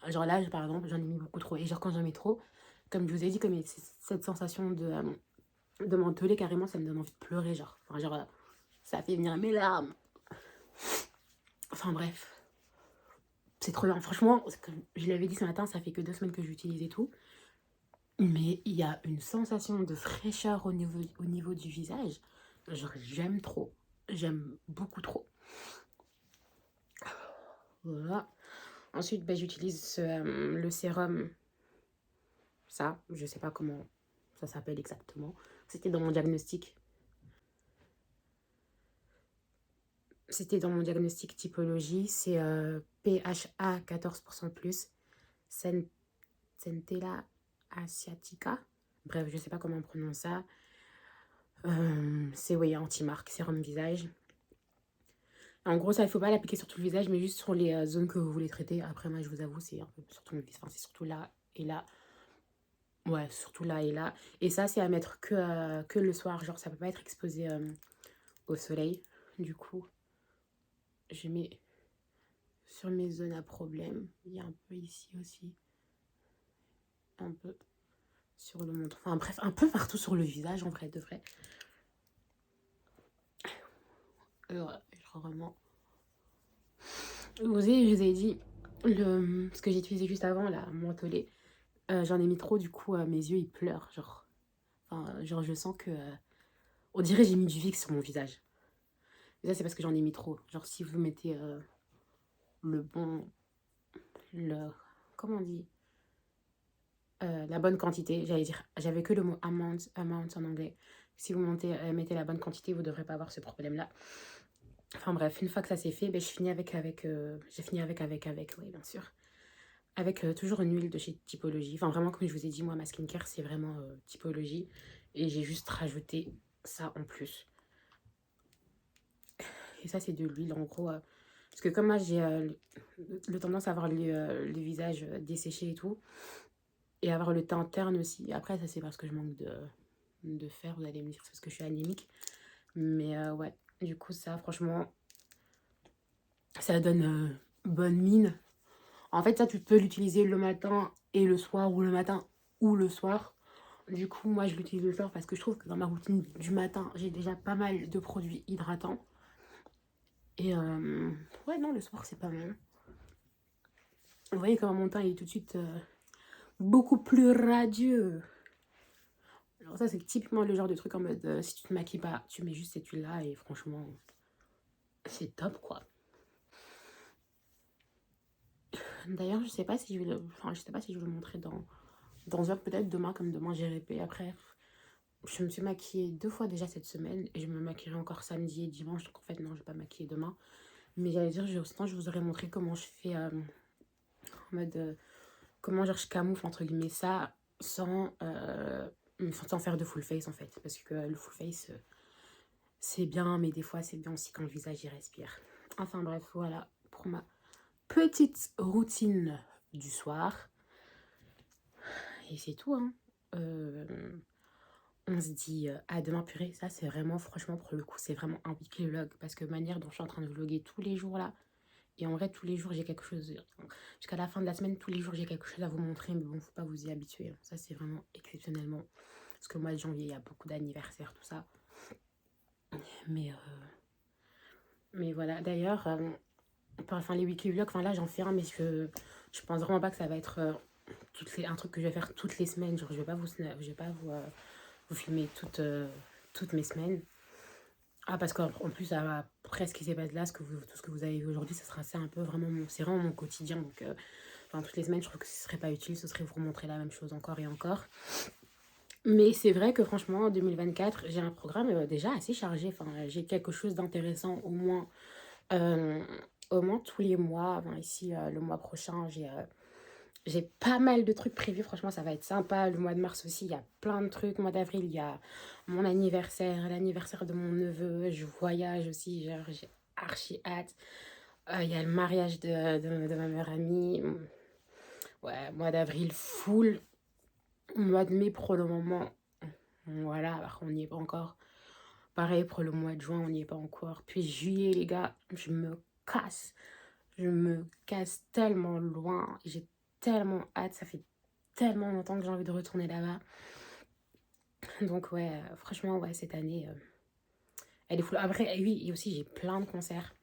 Genre là, par exemple, j'en ai mis beaucoup trop. Et genre, quand j'en mets trop, comme je vous ai dit, comme il y a cette sensation de mentoler carrément, ça me donne envie de pleurer, genre. Enfin, genre, ça fait venir mes larmes. Enfin bref. C'est trop bien. Franchement, comme je l'avais dit ce matin, ça fait que 2 semaines que j'utilise et tout. Mais il y a une sensation de fraîcheur au niveau du visage. Genre, j'aime trop. J'aime beaucoup trop. Voilà. Ensuite, ben, j'utilise le sérum. Ça, je sais pas comment ça s'appelle exactement. C'était dans mon diagnostic. C'était dans mon diagnostic typologie. C'est PHA 14% plus. Centella asiatica. Bref, je sais pas comment on prononce ça. C'est oui, anti-marque, sérum visage. En gros, ça, il faut pas l'appliquer sur tout le visage, mais juste sur les zones que vous voulez traiter. Après, moi, je vous avoue, c'est un peu sur tout le visage. Enfin, c'est surtout là et là. Ouais, surtout là et là. Et ça, c'est à mettre que le soir. Genre, ça peut pas être exposé au soleil. Du coup, je mets sur mes zones à problème. Il y a un peu ici aussi. Un peu sur le menton. Enfin, bref, un peu partout sur le visage, en vrai, de vrai. Ouais, genre vraiment. Je vous ai dit, ce que j'ai utilisé juste avant, là, mentholé. J'en ai mis trop, du coup, mes yeux, ils pleurent. Genre, enfin, genre je sens que... on dirait que j'ai mis du Vicks sur mon visage. Et ça, c'est parce que j'en ai mis trop. Genre, si vous mettez le bon... comment on dit la bonne quantité, j'allais dire... J'avais que le mot amount en anglais. Si vous mettez la bonne quantité, vous ne devrez pas avoir ce problème-là. Enfin bref, une fois que ça c'est fait, ben, j'ai fini avec, oui, bien sûr. Avec toujours une huile de chez Typologie. Enfin vraiment, comme je vous ai dit, moi, ma skincare, c'est vraiment Typologie. Et j'ai juste rajouté ça en plus. Et ça, c'est de l'huile, en gros. Parce que comme moi, j'ai le tendance à avoir le visage desséché et tout. Et avoir le teint terne aussi. Après, ça, c'est parce que je manque de fer. Vous allez me dire, c'est parce que je suis anémique. Mais ouais, du coup, ça, franchement, ça donne bonne mine. En fait, ça, tu peux l'utiliser le matin et le soir, ou le matin ou le soir. Du coup, moi, je l'utilise le soir parce que je trouve que dans ma routine du matin, j'ai déjà pas mal de produits hydratants. Et ouais, non, le soir, c'est pas mal. Vous voyez comment mon teint il est tout de suite beaucoup plus radieux. Alors ça, c'est typiquement le genre de truc en mode, si tu te maquilles pas, tu mets juste cette huile-là et franchement, c'est top, quoi. D'ailleurs, je sais pas si je vais le montrer dans un peut-être demain, comme demain j'ai répé. Après, je me suis maquillée 2 fois déjà cette semaine et je me maquillerai encore samedi et dimanche. Donc en fait, non, je vais pas maquiller demain. Mais j'allais dire, je vous aurais montré comment je fais en mode... comment genre je camoufle entre guillemets ça sans faire de full face en fait. Parce que le full face, c'est bien, mais des fois c'est bien aussi quand le visage y respire. Enfin bref, voilà pour ma petite routine du soir. Et c'est tout, hein. On se dit à demain, purée. Ça, c'est vraiment, franchement, pour le coup, c'est vraiment un weekly vlog. Parce que manière dont je suis en train de vlogger tous les jours là. Et en vrai, tous les jours, j'ai quelque chose. Jusqu'à la fin de la semaine, tous les jours, j'ai quelque chose à vous montrer. Mais bon, faut pas vous y habituer. Hein. Ça, c'est vraiment exceptionnellement. Parce que le mois de janvier, il y a beaucoup d'anniversaires, tout ça. Mais voilà. D'ailleurs, enfin, les weekly vlogs, enfin là, j'en fais un. Mais je pense vraiment pas que ça va être un truc que je vais faire toutes les semaines. Genre, je vais pas vous filmer toutes mes semaines. Ah, parce qu'en plus, après ce qui s'est passé là, tout ce que vous avez vu aujourd'hui, ça sera un peu vraiment c'est vraiment mon quotidien. Donc, enfin, toutes les semaines, je trouve que ce serait pas utile. Ce serait vous remontrer la même chose encore et encore. Mais c'est vrai que franchement, en 2024, j'ai un programme déjà assez chargé. Enfin, j'ai quelque chose d'intéressant au moins tous les mois. Enfin, ici, le mois prochain, j'ai pas mal de trucs prévus, franchement ça va être sympa. Le mois de mars aussi, il y a plein de trucs. Le mois d'avril, il y a mon anniversaire, l'anniversaire de mon neveu. Je voyage aussi, genre j'ai archi hâte. Il y a le mariage de ma meilleure amie. Ouais, mois d'avril, full. Mois de mai, pour le moment, voilà, alors on n'y est pas encore. Pareil pour le mois de juin, on n'y est pas encore. Puis juillet, les gars, je me casse tellement loin. J'ai tellement hâte, ça fait tellement longtemps que j'ai envie de retourner là-bas. Donc ouais, franchement, ouais, cette année, elle est full. Après, oui, et aussi j'ai plein de concerts,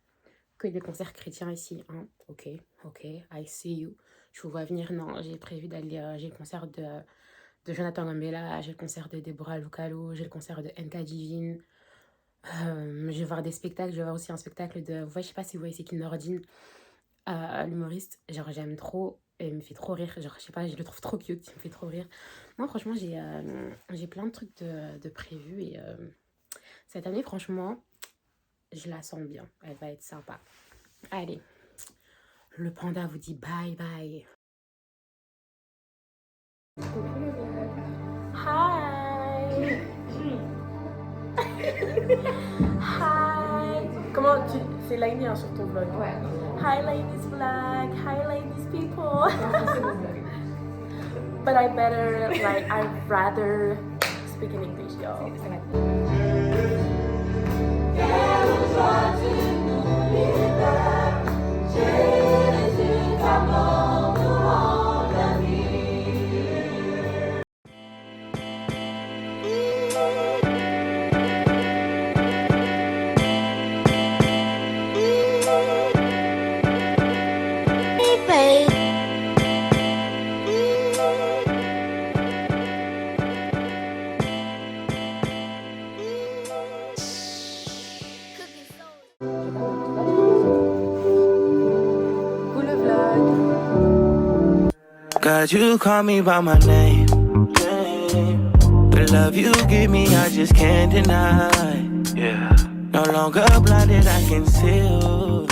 que des concerts chrétiens ici, hein. Ok, I see you. Je vous vois venir, non, j'ai prévu d'aller, j'ai le concert de Jonathan Gambella, j'ai le concert de Deborah Lucalo, j'ai le concert de Nka Divine. Je vais voir des spectacles, je vais voir aussi un spectacle de, je sais pas si vous voyez, c'est qui Nordine, l'humoriste, genre j'aime trop, et il me fait trop rire, genre je sais pas, je le trouve trop cute, il me fait trop rire. Moi franchement j'ai plein de trucs de prévus et cette année franchement je la sens bien, elle va être sympa. Allez, le panda vous dit bye bye. Hi. Hi. Comment tu... C'est Laini hein, sur ton vlog. Ouais. Hi ladies vlog. Hi ladies people. But I better, like, I'd rather speak in English, y'all. God, you call me by my name. The love you give me, I just can't deny. Yeah. No longer blinded, I can see you.